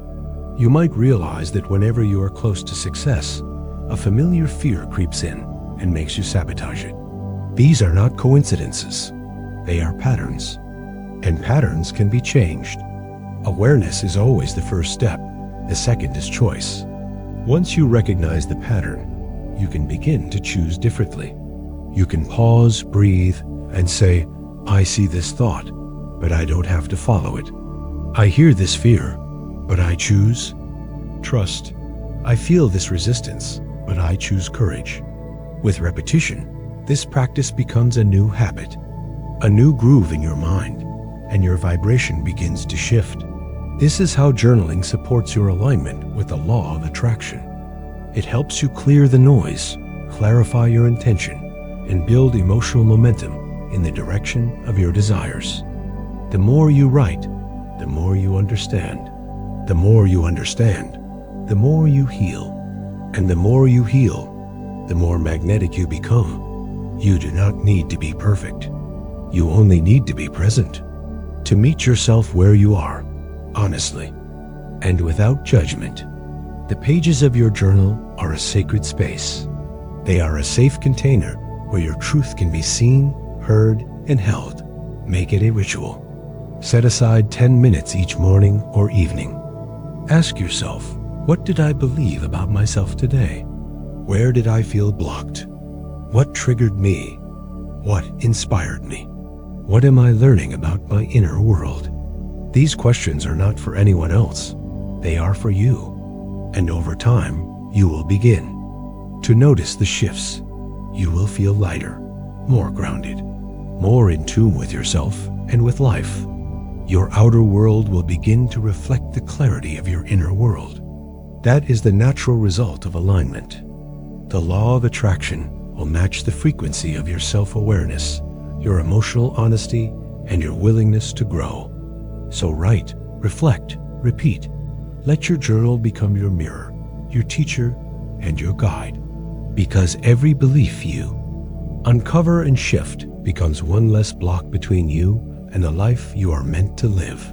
You might realize that whenever you are close to success, a familiar fear creeps in and makes you sabotage it. These are not coincidences. They are patterns. And patterns can be changed. Awareness is always the first step, The second is choice. Once you recognize the pattern, you can begin to choose differently. You can pause, breathe, and say, I see this thought, but I don't have to follow it. I hear this fear, but I choose trust. I feel this resistance, but I choose courage. With repetition, this practice becomes a new habit, a new groove in your mind, and your vibration begins to shift. This is how journaling supports your alignment with the law of attraction. It helps you clear the noise, clarify your intention, and build emotional momentum in the direction of your desires. The more you write, the more you understand. The more you understand, the more you heal. And the more you heal, the more magnetic you become. You do not need to be perfect. You only need to be present, to meet yourself where you are, honestly, and without judgment. The pages of your journal are a sacred space. They are a safe container where your truth can be seen, heard, and held. Make it a ritual. Set aside 10 minutes each morning or evening. Ask yourself, what did I believe about myself today? Where did I feel blocked? What triggered me? What inspired me? What am I learning about my inner world? These questions are not for anyone else. They are for you. And over time, you will begin to notice the shifts. You will feel lighter, more grounded, more in tune with yourself and with life. Your outer world will begin to reflect the clarity of your inner world. That is the natural result of alignment. The law of attraction will match the frequency of your self-awareness, your emotional honesty, and your willingness to grow. So write, reflect, repeat. Let your journal become your mirror, your teacher, and your guide. Because every belief you uncover and shift becomes one less block between you and the life you are meant to live.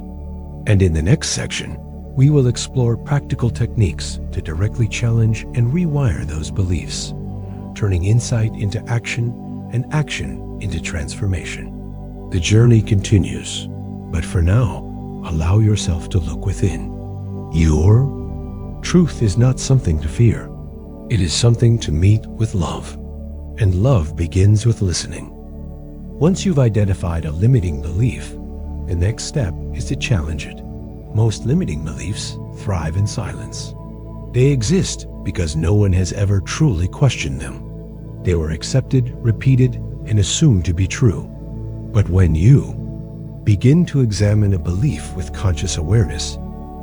And in the next section, we will explore practical techniques to directly challenge and rewire those beliefs, turning insight into action and action into transformation. The journey continues, but for now, allow yourself to look within. Your truth is not something to fear. It is something to meet with love. And love begins with listening. Once you've identified a limiting belief, the next step is to challenge it. Most limiting beliefs thrive in silence. They exist because no one has ever truly questioned them. They were accepted, repeated, and assumed to be true. But when you begin to examine a belief with conscious awareness,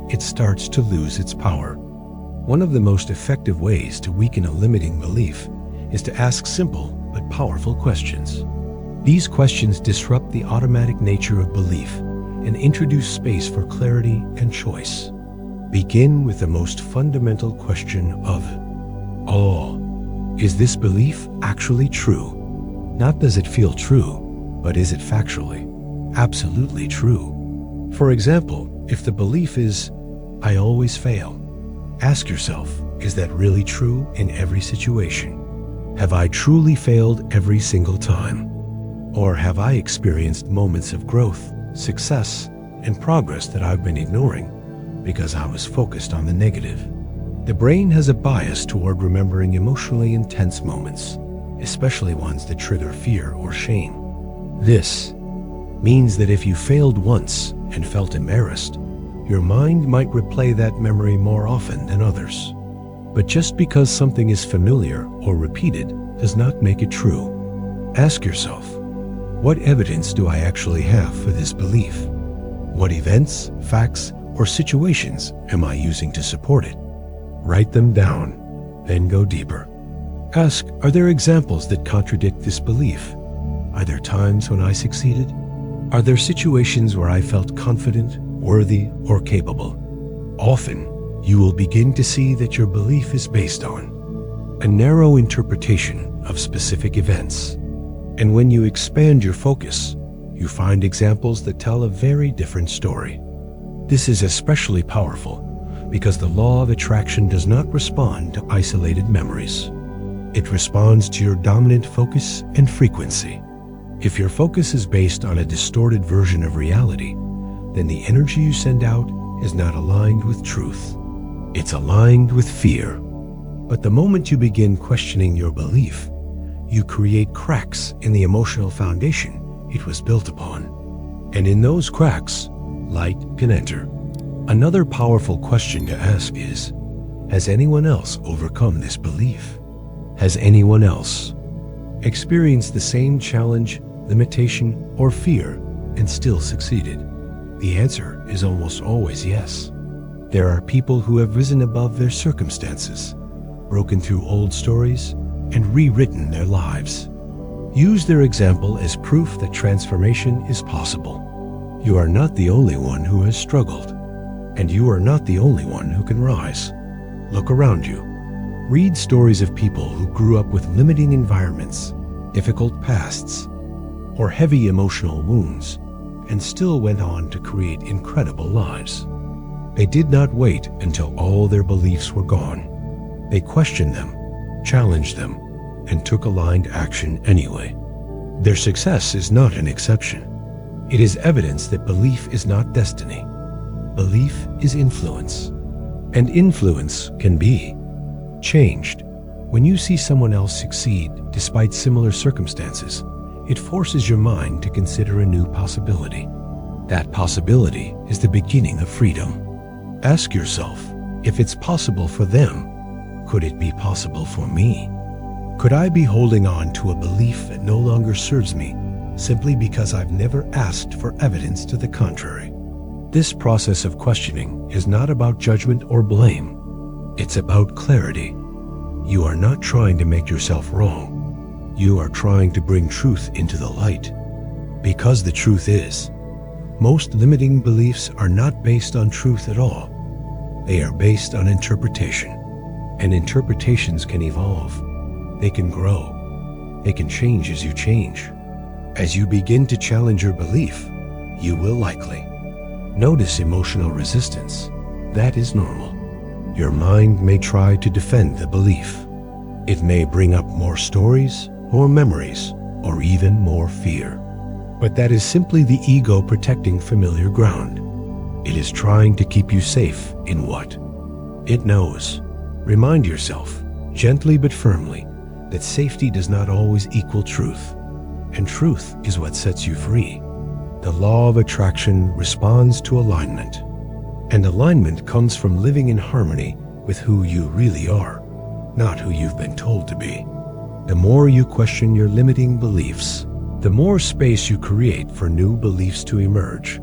it starts to lose its power. One of the most effective ways to weaken a limiting belief is to ask simple but powerful questions. These questions disrupt the automatic nature of belief and introduce space for clarity and choice. Begin with the most fundamental question of all. Is this belief actually true? Not does it feel true, but is it factually, absolutely true? For example, if the belief is, I always fail, ask yourself, is that really true in every situation? Have I truly failed every single time? Or have I experienced moments of growth, success, and progress that I've been ignoring because I was focused on the negative? The brain has a bias toward remembering emotionally intense moments, especially ones that trigger fear or shame. This means that if you failed once and felt embarrassed, your mind might replay that memory more often than others. But just because something is familiar or repeated does not make it true. Ask yourself, what evidence do I actually have for this belief? What events, facts, or situations am I using to support it? Write them down, then go deeper. Ask, are there examples that contradict this belief? Are there times when I succeeded? Are there situations where I felt confident, worthy, or capable? Often, you will begin to see that your belief is based on a narrow interpretation of specific events. And when you expand your focus, you find examples that tell a very different story. This is especially powerful because the law of attraction does not respond to isolated memories. It responds to your dominant focus and frequency. If your focus is based on a distorted version of reality, then the energy you send out is not aligned with truth. It's aligned with fear. But the moment you begin questioning your belief, you create cracks in the emotional foundation it was built upon. And in those cracks, light can enter. Another powerful question to ask is, has anyone else overcome this belief? Has anyone else experienced the same challenge, limitation, or fear and still succeeded? The answer is almost always yes. There are people who have risen above their circumstances, broken through old stories, and rewritten their lives. Use their example as proof that transformation is possible. You are not the only one who has struggled, and you are not the only one who can rise. Look around you. Read stories of people who grew up with limiting environments, difficult pasts, or heavy emotional wounds, and still went on to create incredible lives. They did not wait until all their beliefs were gone. They questioned them, challenged them, and took aligned action anyway. Their success is not an exception. It is evidence that belief is not destiny. Belief is influence. And influence can be changed. When you see someone else succeed despite similar circumstances, it forces your mind to consider a new possibility. That possibility is the beginning of freedom. Ask yourself, if it's possible for them, could it be possible for me? Could I be holding on to a belief that no longer serves me simply because I've never asked for evidence to the contrary? This process of questioning is not about judgment or blame. It's about clarity. You are not trying to make yourself wrong. You are trying to bring truth into the light. Because the truth is, most limiting beliefs are not based on truth at all. They are based on interpretation. And interpretations can evolve. They can grow. They can change as you change. As you begin to challenge your belief, you will likely notice emotional resistance. That is normal. Your mind may try to defend the belief. It may bring up more stories, more memories, or even more fear. But that is simply the ego protecting familiar ground. It is trying to keep you safe in what it knows. Remind yourself, gently but firmly, that safety does not always equal truth, and truth is what sets you free. The law of attraction responds to alignment, and alignment comes from living in harmony with who you really are, not who you've been told to be. The more you question your limiting beliefs, the more space you create for new beliefs to emerge,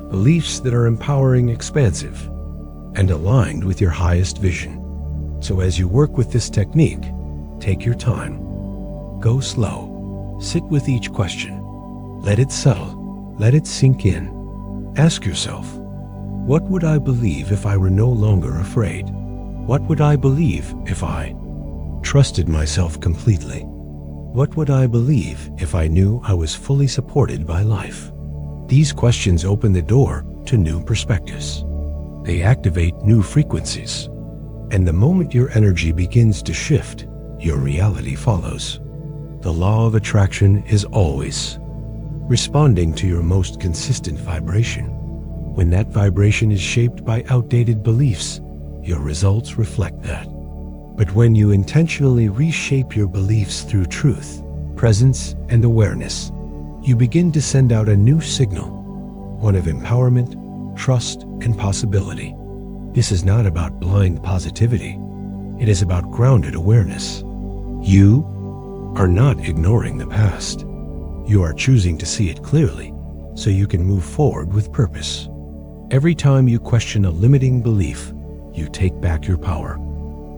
beliefs that are empowering, expansive, and aligned with your highest vision. So as you work with this technique, take your time. Go slow. Sit with each question. Let it settle. Let it sink in. Ask yourself, what would I believe if I were no longer afraid? What would I believe if I trusted myself completely? What would I believe if I knew I was fully supported by life? These questions open the door to new perspectives. They activate new frequencies. And the moment your energy begins to shift, your reality follows. The law of attraction is always responding to your most consistent vibration. When that vibration is shaped by outdated beliefs, your results reflect that. But when you intentionally reshape your beliefs through truth, presence, and awareness, you begin to send out a new signal, one of empowerment, trust, and possibility. This is not about blind positivity. It is about grounded awareness. You are not ignoring the past. You are choosing to see it clearly so you can move forward with purpose. Every time you question a limiting belief, you take back your power.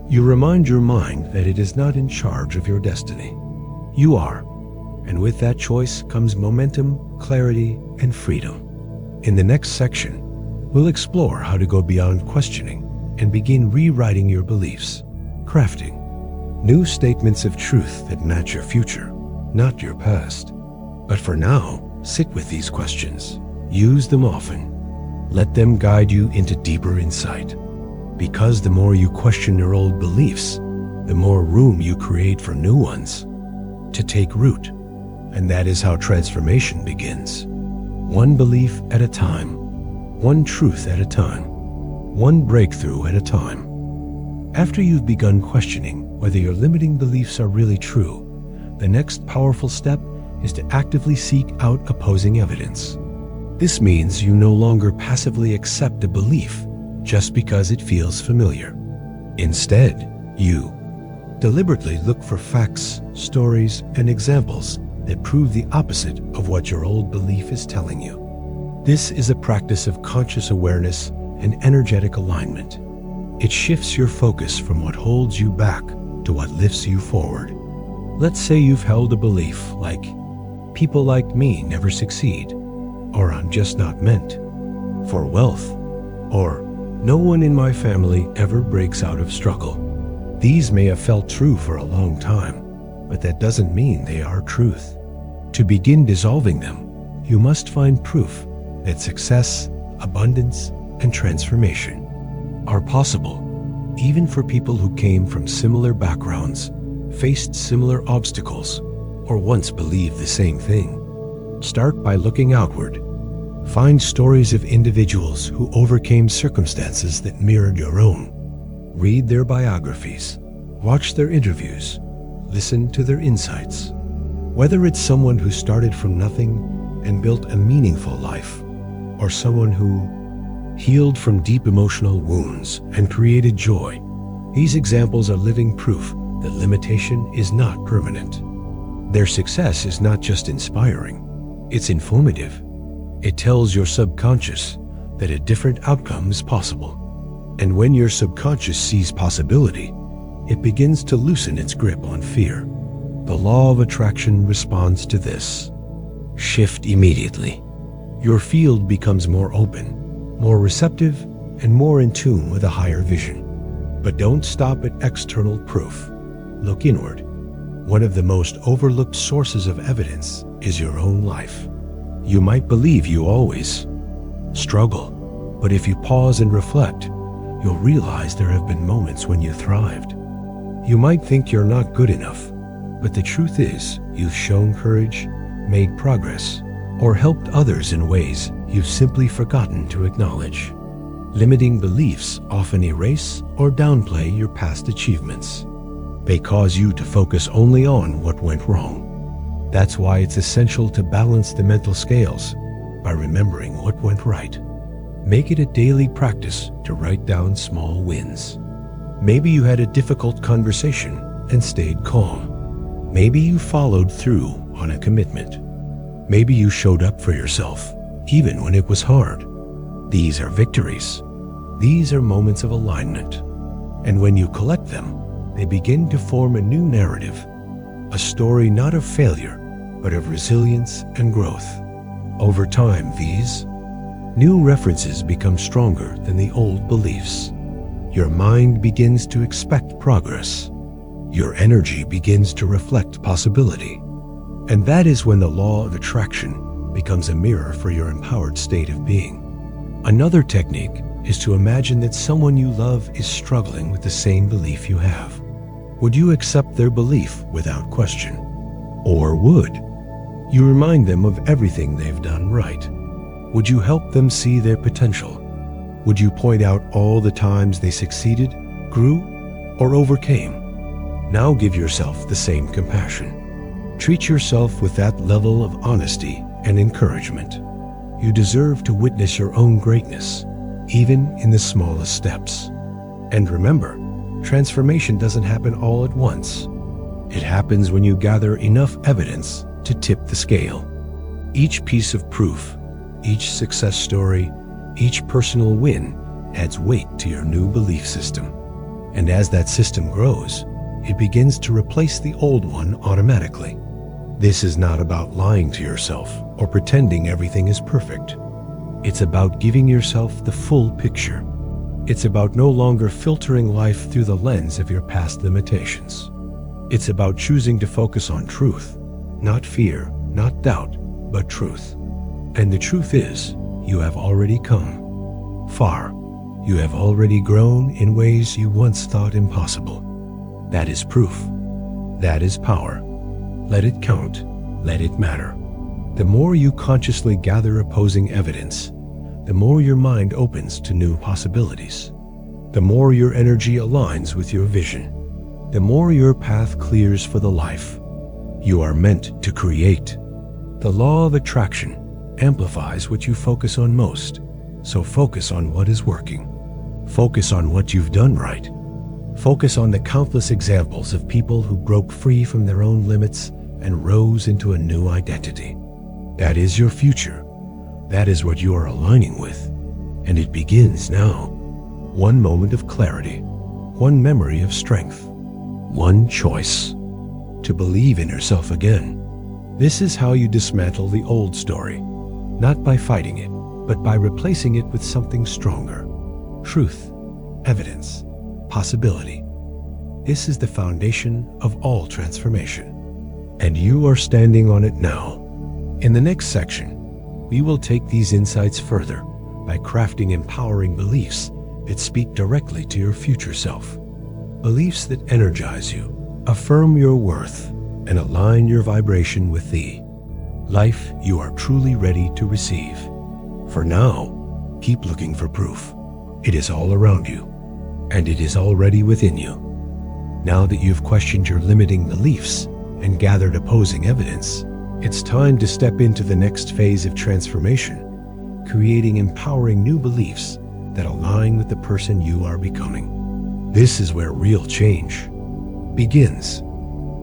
You remind your mind that it is not in charge of your destiny. You are. And with that choice comes momentum, clarity, and freedom. In the next section, we'll explore how to go beyond questioning and begin rewriting your beliefs, crafting new statements of truth that match your future, not your past. But for now, sit with these questions. Use them often. Let them guide you into deeper insight. Because the more you question your old beliefs, the more room you create for new ones to take root. And that is how transformation begins. One belief at a time. One truth at a time. One breakthrough at a time. After you've begun questioning whether your limiting beliefs are really true, the next powerful step is to actively seek out opposing evidence. This means you no longer passively accept a belief just because it feels familiar. Instead, you deliberately look for facts, stories, and examples that prove the opposite of what your old belief is telling you. This is a practice of conscious awareness and energetic alignment. It shifts your focus from what holds you back to what lifts you forward. Let's say you've held a belief like, people like me never succeed, or I'm just not meant for wealth, or no one in my family ever breaks out of struggle. These may have felt true for a long time, but that doesn't mean they are truth. To begin dissolving them, you must find proof that success, abundance, and transformation are possible, even for people who came from similar backgrounds, faced similar obstacles, or once believed the same thing. Start by looking outward. Find stories of individuals who overcame circumstances that mirrored your own. Read their biographies, watch their interviews, listen to their insights. Whether it's someone who started from nothing and built a meaningful life, or someone who healed from deep emotional wounds and created joy, these examples are living proof that limitation is not permanent. Their success is not just inspiring, it's informative. It tells your subconscious that a different outcome is possible. And when your subconscious sees possibility, it begins to loosen its grip on fear. The law of attraction responds to this. Shift immediately. Your field becomes more open, more receptive, and more in tune with a higher vision. But don't stop at external proof. Look inward. One of the most overlooked sources of evidence is your own life. You might believe you always struggle, but if you pause and reflect, you'll realize there have been moments when you thrived. You might think you're not good enough, but the truth is you've shown courage, made progress, or helped others in ways you've simply forgotten to acknowledge. Limiting beliefs often erase or downplay your past achievements. They cause you to focus only on what went wrong. That's why it's essential to balance the mental scales by remembering what went right. Make it a daily practice to write down small wins. Maybe you had a difficult conversation and stayed calm. Maybe you followed through on a commitment. Maybe you showed up for yourself, even when it was hard. These are victories. These are moments of alignment. And when you collect them, they begin to form a new narrative, a story not of failure, but of resilience and growth. Over time, these new references become stronger than the old beliefs. Your mind begins to expect progress. Your energy begins to reflect possibility. And that is when the law of attraction becomes a mirror for your empowered state of being. Another technique is to imagine that someone you love is struggling with the same belief you have. Would you accept their belief without question? Or would you remind them of everything they've done right? Would you help them see their potential? Would you point out all the times they succeeded, grew, or overcame? Now give yourself the same compassion. Treat yourself with that level of honesty and encouragement. You deserve to witness your own greatness, even in the smallest steps. And remember, transformation doesn't happen all at once. It happens when you gather enough evidence to tip the scale. Each piece of proof, each success story, each personal win adds weight to your new belief system. And as that system grows, it begins to replace the old one automatically. This is not about lying to yourself or pretending everything is perfect. It's about giving yourself the full picture. It's about no longer filtering life through the lens of your past limitations. It's about choosing to focus on truth, not fear, not doubt, but truth. And the truth is, you have already come far. You have already grown in ways you once thought impossible. That is proof. That is power. Let it count. Let it matter. The more you consciously gather opposing evidence, the more your mind opens to new possibilities. the more your energy aligns with your vision, the more your path clears for the life you are meant to create. The law of attraction amplifies what you focus on most, so focus on what is working. Focus on what you've done right. Focus on the countless examples of people who broke free from their own limits and rose into a new identity. That is your future. That is what you are aligning with. And it begins now. One moment of clarity, one memory of strength, one choice to believe in yourself again. This is how you dismantle the old story, not by fighting it, but by replacing it with something stronger. Truth, evidence, possibility. This is the foundation of all transformation. And you are standing on it now. In the next section, we will take these insights further by crafting empowering beliefs that speak directly to your future self. Beliefs that energize you, affirm your worth, and align your vibration with the life you are truly ready to receive. For now, keep looking for proof. It is all around you, and it is already within you. Now that you've questioned your limiting beliefs and gathered opposing evidence, it's time to step into the next phase of transformation, creating empowering new beliefs that align with the person you are becoming. This is where real change begins.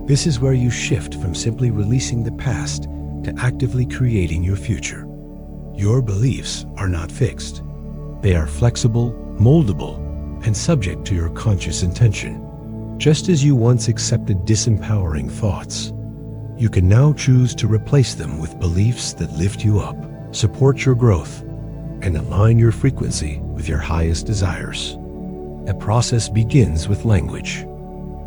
This is where you shift from simply releasing the past to actively creating your future. Your beliefs are not fixed. They are flexible, moldable, and subject to your conscious intention. Just as you once accepted disempowering thoughts, you can now choose to replace them with beliefs that lift you up, support your growth, and align your frequency with your highest desires. The process begins with language.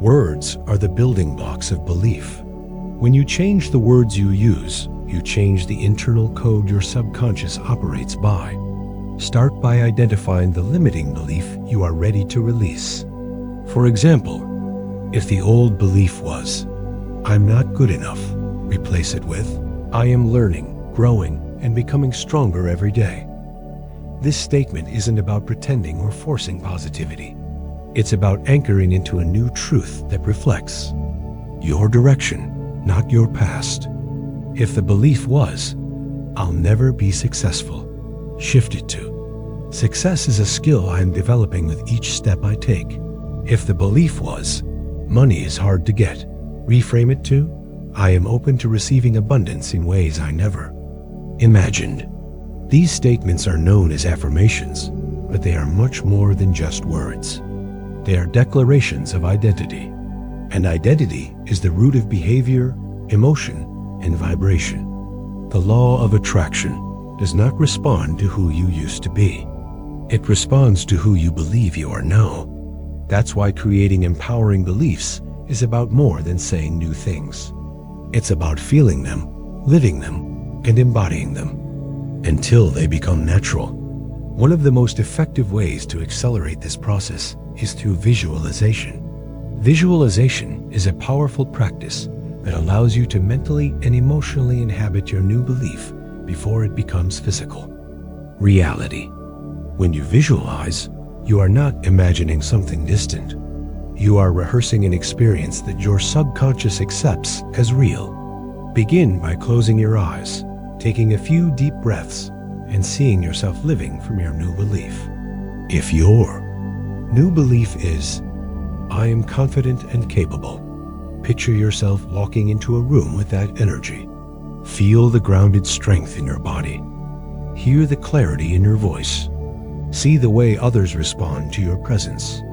Words are the building blocks of belief. When you change the words you use, you change the internal code your subconscious operates by. Start by identifying the limiting belief you are ready to release. For example, if the old belief was, "I'm not good enough," replace it with, "I am learning, growing, and becoming stronger every day." This statement isn't about pretending or forcing positivity. It's about anchoring into a new truth that reflects your direction, not your past. If the belief was, "I'll never be successful," shift it to, "Success is a skill I am developing with each step I take." If the belief was, "Money is hard to get," reframe it to, "I am open to receiving abundance in ways I never imagined." These statements are known as affirmations, but they are much more than just words. They are declarations of identity. And identity is the root of behavior, emotion, and vibration. The law of attraction does not respond to who you used to be. It responds to who you believe you are now. That's why creating empowering beliefs is about more than saying new things. It's about feeling them, living them, and embodying them until they become natural. One of the most effective ways to accelerate this process is through visualization. Visualization is a powerful practice that allows you to mentally and emotionally inhabit your new belief before it becomes physical reality. When you visualize, you are not imagining something distant. You are rehearsing an experience that your subconscious accepts as real. Begin by closing your eyes, taking a few deep breaths, and seeing yourself living from your new belief. If your new belief is, "I am confident and capable," picture yourself walking into a room with that energy. Feel the grounded strength in your body. Hear the clarity in your voice. See the way others respond to your presence.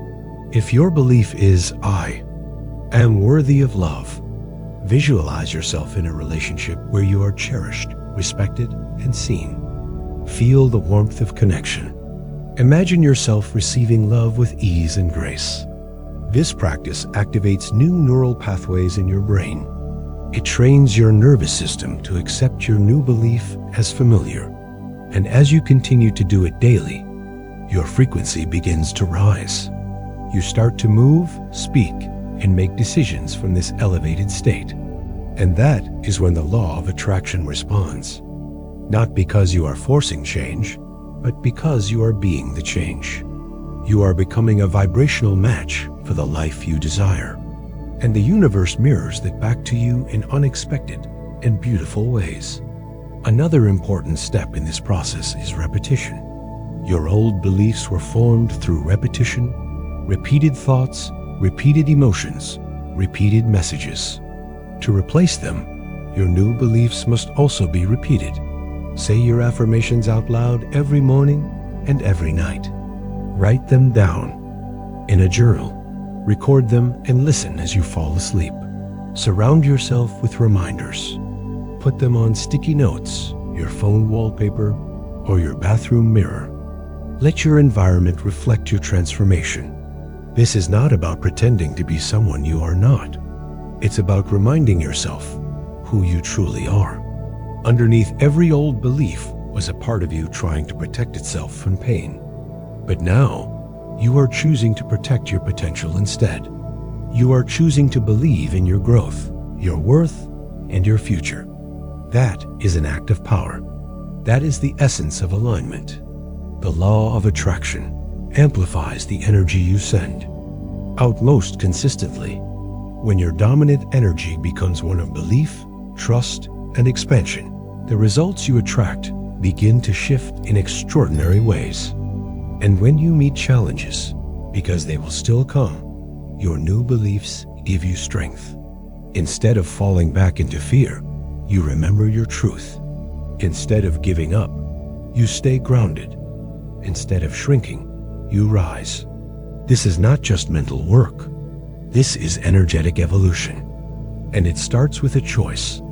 If your belief is, "I am worthy of love," visualize yourself in a relationship where you are cherished, respected, and seen. Feel the warmth of connection. Imagine yourself receiving love with ease and grace. This practice activates new neural pathways in your brain. It trains your nervous system to accept your new belief as familiar. And as you continue to do it daily, your frequency begins to rise. You start to move, speak, and make decisions from this elevated state. And that is when the law of attraction responds. Not because you are forcing change, but because you are being the change. You are becoming a vibrational match for the life you desire. And the universe mirrors that back to you in unexpected and beautiful ways. Another important step in this process is repetition. Your old beliefs were formed through repetition, repeated thoughts, repeated emotions, repeated messages. To replace them, your new beliefs must also be repeated. Say your affirmations out loud every morning and every night. Write them down in a journal. Record them and listen as you fall asleep. Surround yourself with reminders. Put them on sticky notes, your phone wallpaper, or your bathroom mirror. Let your environment reflect your transformation. This is not about pretending to be someone you are not. It's about reminding yourself who you truly are. Underneath every old belief was a part of you trying to protect itself from pain. But now, you are choosing to protect your potential instead. You are choosing to believe in your growth, your worth, and your future. That is an act of power. That is the essence of alignment. The law of attraction amplifies the energy you send out most consistently. When your dominant energy becomes one of belief, trust, and expansion, the results you attract begin to shift in extraordinary ways. And when you meet challenges, because they will still come, your new beliefs give you strength. Instead of falling back into fear, you remember your truth. Instead of giving up, you stay grounded. Instead of shrinking, you rise. This is not just mental work. This is energetic evolution. And it starts with a choice.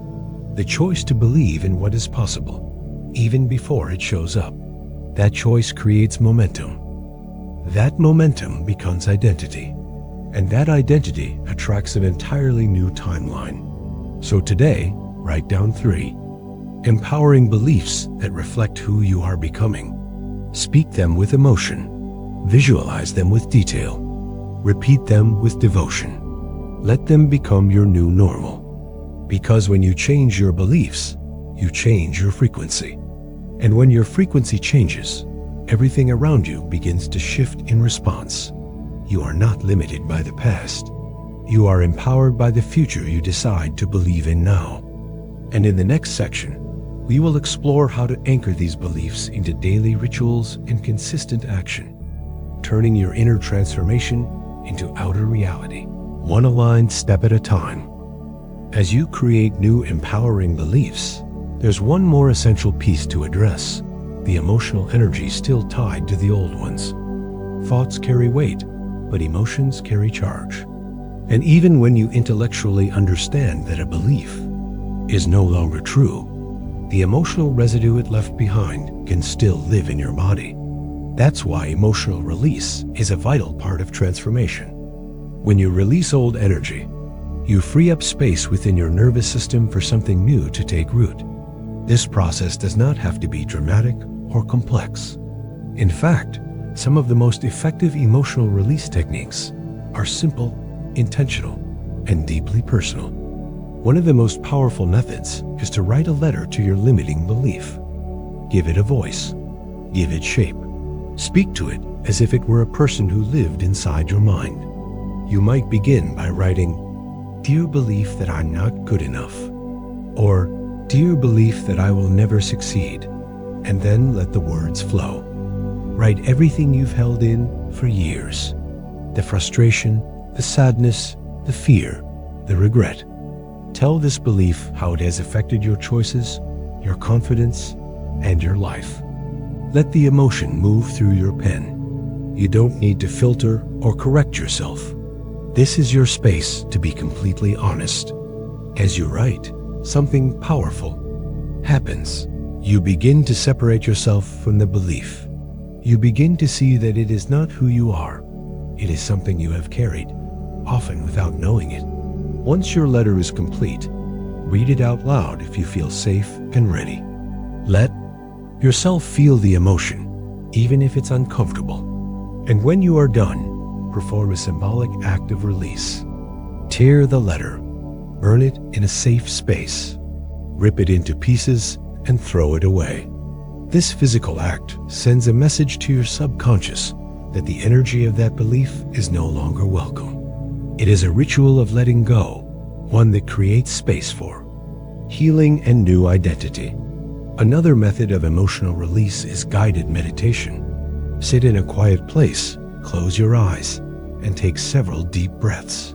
The choice to believe in what is possible, even before it shows up. That choice creates momentum. That momentum becomes identity. And that identity attracts an entirely new timeline. So today, write down 3 empowering beliefs that reflect who you are becoming. Speak them with emotion. Visualize them with detail. Repeat them with devotion. Let them become your new normal. Because when you change your beliefs, you change your frequency. And when your frequency changes, everything around you begins to shift in response. You are not limited by the past. You are empowered by the future you decide to believe in now. And in the next section, we will explore how to anchor these beliefs into daily rituals and consistent action, turning your inner transformation into outer reality, one aligned step at a time. As you create new empowering beliefs, there's one more essential piece to address: the emotional energy still tied to the old ones. Thoughts carry weight, but emotions carry charge. And even when you intellectually understand that a belief is no longer true, the emotional residue it left behind can still live in your body. That's why emotional release is a vital part of transformation. When you release old energy, you free up space within your nervous system for something new to take root. This process does not have to be dramatic or complex. In fact, some of the most effective emotional release techniques are simple, intentional, and deeply personal. One of the most powerful methods is to write a letter to your limiting belief. Give it a voice. Give it shape. Speak to it as if it were a person who lived inside your mind. You might begin by writing, "Dear belief that I'm not good enough," or "Dear belief that I will never succeed," and then let the words flow. Write everything you've held in for years. The frustration, the sadness, the fear, the regret. Tell this belief how it has affected your choices, your confidence, and your life. Let the emotion move through your pen. You don't need to filter or correct yourself. This is your space to be completely honest. As you write, something powerful happens. You begin to separate yourself from the belief. You begin to see that it is not who you are. It is something you have carried, often without knowing it. Once your letter is complete, read it out loud if you feel safe and ready. Let yourself feel the emotion, even if it's uncomfortable. And when you are done, perform a symbolic act of release. Tear the letter, burn it in a safe space, rip it into pieces, and throw it away. This physical act sends a message to your subconscious that the energy of that belief is no longer welcome. It is a ritual of letting go, one that creates space for healing and new identity. Another method of emotional release is guided meditation. Sit in a quiet place, close your eyes, and take several deep breaths.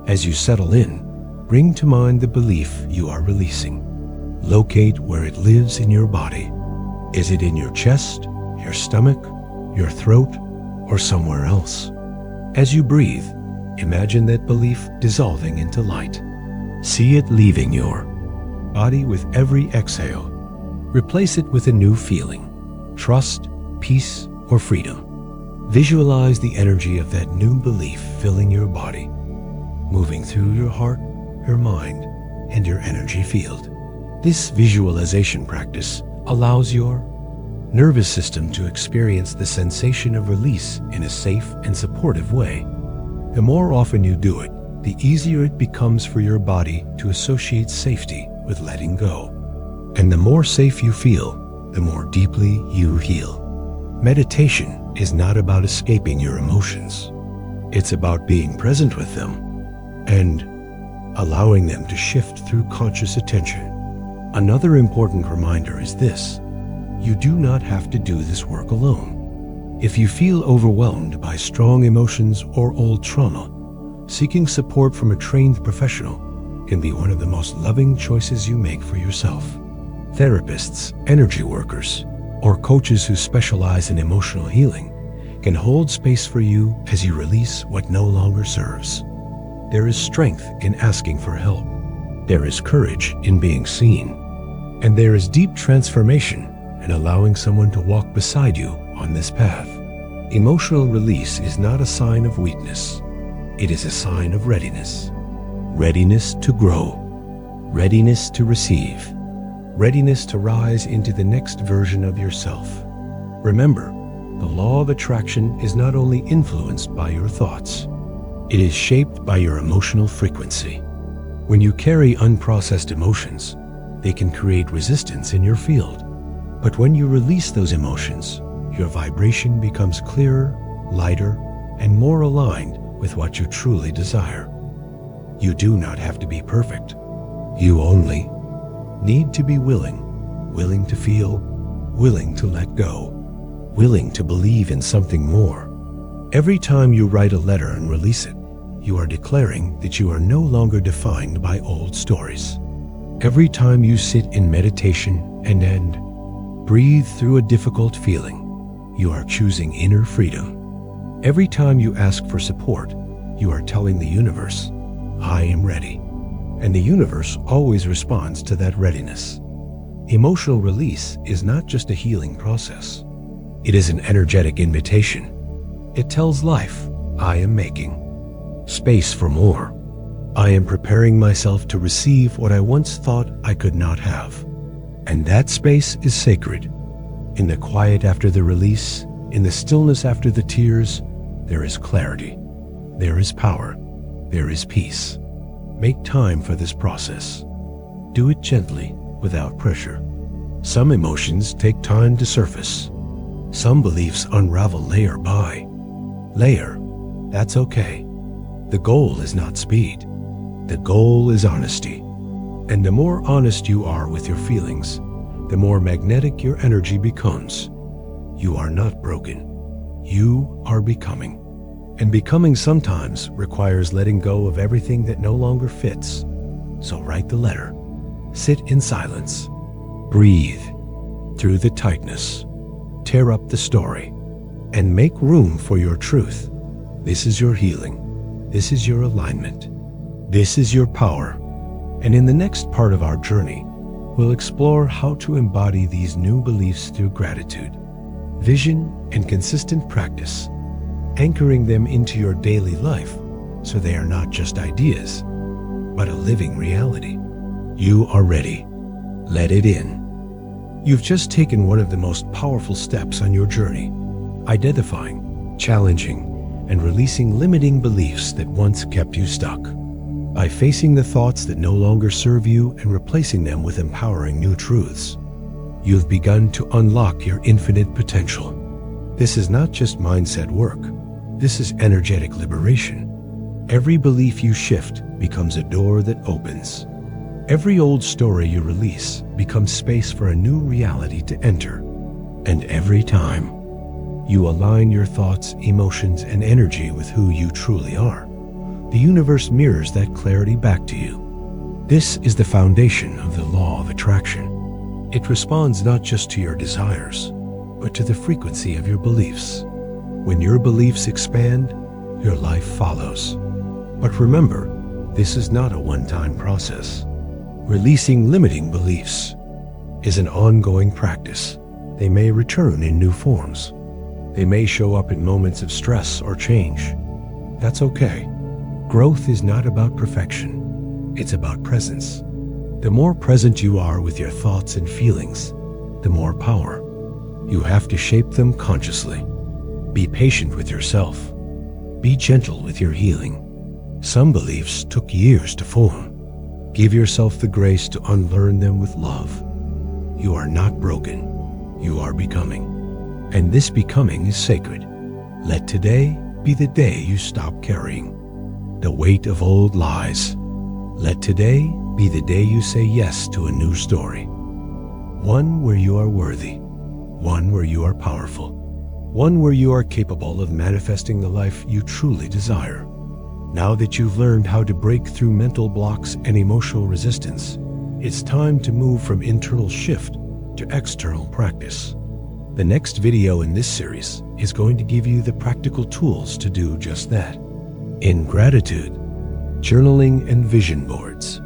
As you settle in, bring to mind the belief you are releasing. Locate where it lives in your body. Is it in your chest, your stomach, your throat, or somewhere else? As you breathe, imagine that belief dissolving into light. See it leaving your body with every exhale. Replace it with a new feeling: trust, peace, or freedom. Visualize the energy of that new belief filling your body, moving through your heart, your mind, and your energy field. This visualization practice allows your nervous system to experience the sensation of release in a safe and supportive way. The more often you do it, the easier it becomes for your body to associate safety with letting go. And the more safe you feel, the more deeply you heal. Meditation is not about escaping your emotions. It's about being present with them and allowing them to shift through conscious attention. Another important reminder is this: you do not have to do this work alone. If you feel overwhelmed by strong emotions or old trauma, seeking support from a trained professional can be one of the most loving choices you make for yourself. Therapists, energy workers, or coaches who specialize in emotional healing can hold space for you as you release what no longer serves. There is strength in asking for help. There is courage in being seen. And there is deep transformation in allowing someone to walk beside you on this path. Emotional release is not a sign of weakness. It is a sign of readiness. Readiness to grow. Readiness to receive. Readiness to rise into the next version of yourself. Remember, the law of attraction is not only influenced by your thoughts, it is shaped by your emotional frequency. When you carry unprocessed emotions, they can create resistance in your field. But when you release those emotions, your vibration becomes clearer, lighter, and more aligned with what you truly desire. You do not have to be perfect. You only need to be willing to feel, willing to let go, willing to believe in something more. Every time you write a letter and release it, you are declaring that you are no longer defined by old stories. Every time you sit in meditation and breathe through a difficult feeling, you are choosing inner freedom. Every time you ask for support, you are telling the universe, "I am ready." And the universe always responds to that readiness. Emotional release is not just a healing process. It is an energetic invitation. It tells life, "I am making space for more. I am preparing myself to receive what I once thought I could not have." And that space is sacred. In the quiet after the release, in the stillness after the tears, there is clarity. There is power. There is peace. Make time for this process. Do it gently, without pressure. Some emotions take time to surface. Some beliefs unravel layer by layer. That's okay. The goal is not speed. The goal is honesty. And the more honest you are with your feelings, the more magnetic your energy becomes. You are not broken. You are becoming. And becoming sometimes requires letting go of everything that no longer fits. So write the letter. Sit in silence. Breathe through the tightness. Tear up the story. And make room for your truth. This is your healing. This is your alignment. This is your power. And in the next part of our journey, we'll explore how to embody these new beliefs through gratitude, vision, and consistent practice, anchoring them into your daily life so they are not just ideas, but a living reality. You are ready. Let it in. You've just taken one of the most powerful steps on your journey, identifying, challenging, and releasing limiting beliefs that once kept you stuck. By facing the thoughts that no longer serve you and replacing them with empowering new truths, you've begun to unlock your infinite potential. This is not just mindset work. This is energetic liberation. Every belief you shift becomes a door that opens. Every old story you release becomes space for a new reality to enter. And every time you align your thoughts, emotions, and energy with who you truly are, the universe mirrors that clarity back to you. This is the foundation of the law of attraction. It responds not just to your desires, but to the frequency of your beliefs. When your beliefs expand, your life follows. But remember, this is not a one-time process. Releasing limiting beliefs is an ongoing practice. They may return in new forms. They may show up in moments of stress or change. That's okay. Growth is not about perfection. It's about presence. The more present you are with your thoughts and feelings, the more power. You have to shape them consciously. Be patient with yourself. Be gentle with your healing. Some beliefs took years to form. Give yourself the grace to unlearn them with love. You are not broken. You are becoming. And this becoming is sacred. Let today be the day you stop carrying the weight of old lies. Let today be the day you say yes to a new story. One where you are worthy. One where you are powerful. One where you are capable of manifesting the life you truly desire. Now that you've learned how to break through mental blocks and emotional resistance, it's time to move from internal shift to external practice. The next video in this series is going to give you the practical tools to do just that. In gratitude, journaling, and vision boards,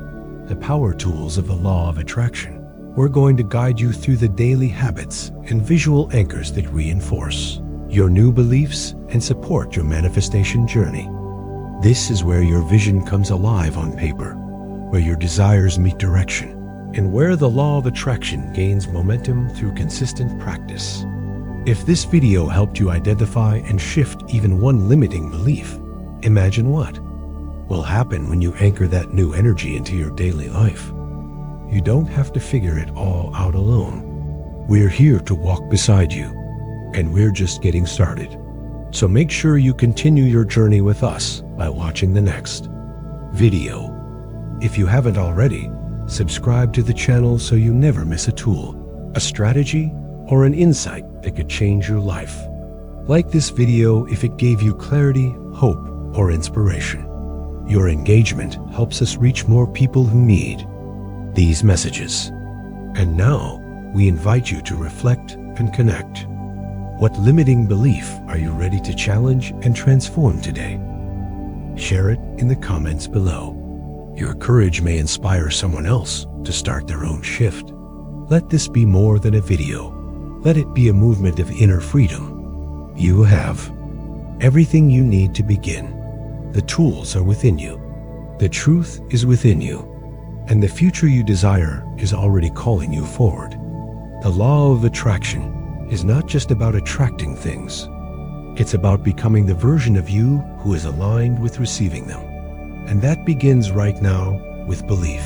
the power tools of the law of attraction, we're going to guide you through the daily habits and visual anchors that reinforce your new beliefs and support your manifestation journey. This is where your vision comes alive on paper, where your desires meet direction, and where the law of attraction gains momentum through consistent practice. If this video helped you identify and shift even one limiting belief, imagine what will happen when you anchor that new energy into your daily life. You don't have to figure it all out alone. We're here to walk beside you, and we're just getting started. So make sure you continue your journey with us by watching the next video. If you haven't already, subscribe to the channel so you never miss a tool, a strategy, or an insight that could change your life. Like this video if it gave you clarity, hope, or inspiration. Your engagement helps us reach more people who need these messages. And now, we invite you to reflect and connect. What limiting belief are you ready to challenge and transform today? Share it in the comments below. Your courage may inspire someone else to start their own shift. Let this be more than a video. Let it be a movement of inner freedom. You have everything you need to begin. The tools are within you. The truth is within you. And the future you desire is already calling you forward. The law of attraction is not just about attracting things. It's about becoming the version of you who is aligned with receiving them. And that begins right now with belief,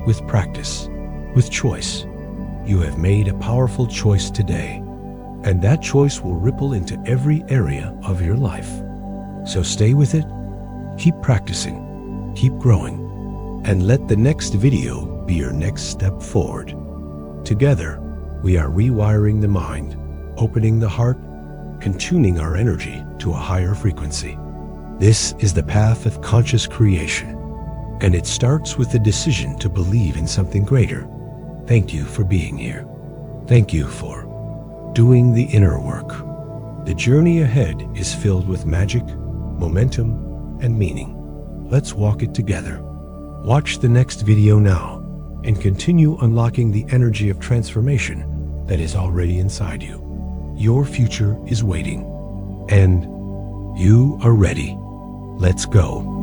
with practice, with choice. You have made a powerful choice today, and that choice will ripple into every area of your life. So stay with it, keep practicing, keep growing, and let the next video be your next step forward. Together, we are rewiring the mind, opening the heart, and tuning our energy to a higher frequency. This is the path of conscious creation, and it starts with the decision to believe in something greater. Thank you for being here. Thank you for doing the inner work. The journey ahead is filled with magic, momentum, and meaning. Let's walk it together. Watch the next video now and continue unlocking the energy of transformation that is already inside you. Your future is waiting, and you are ready. Let's go.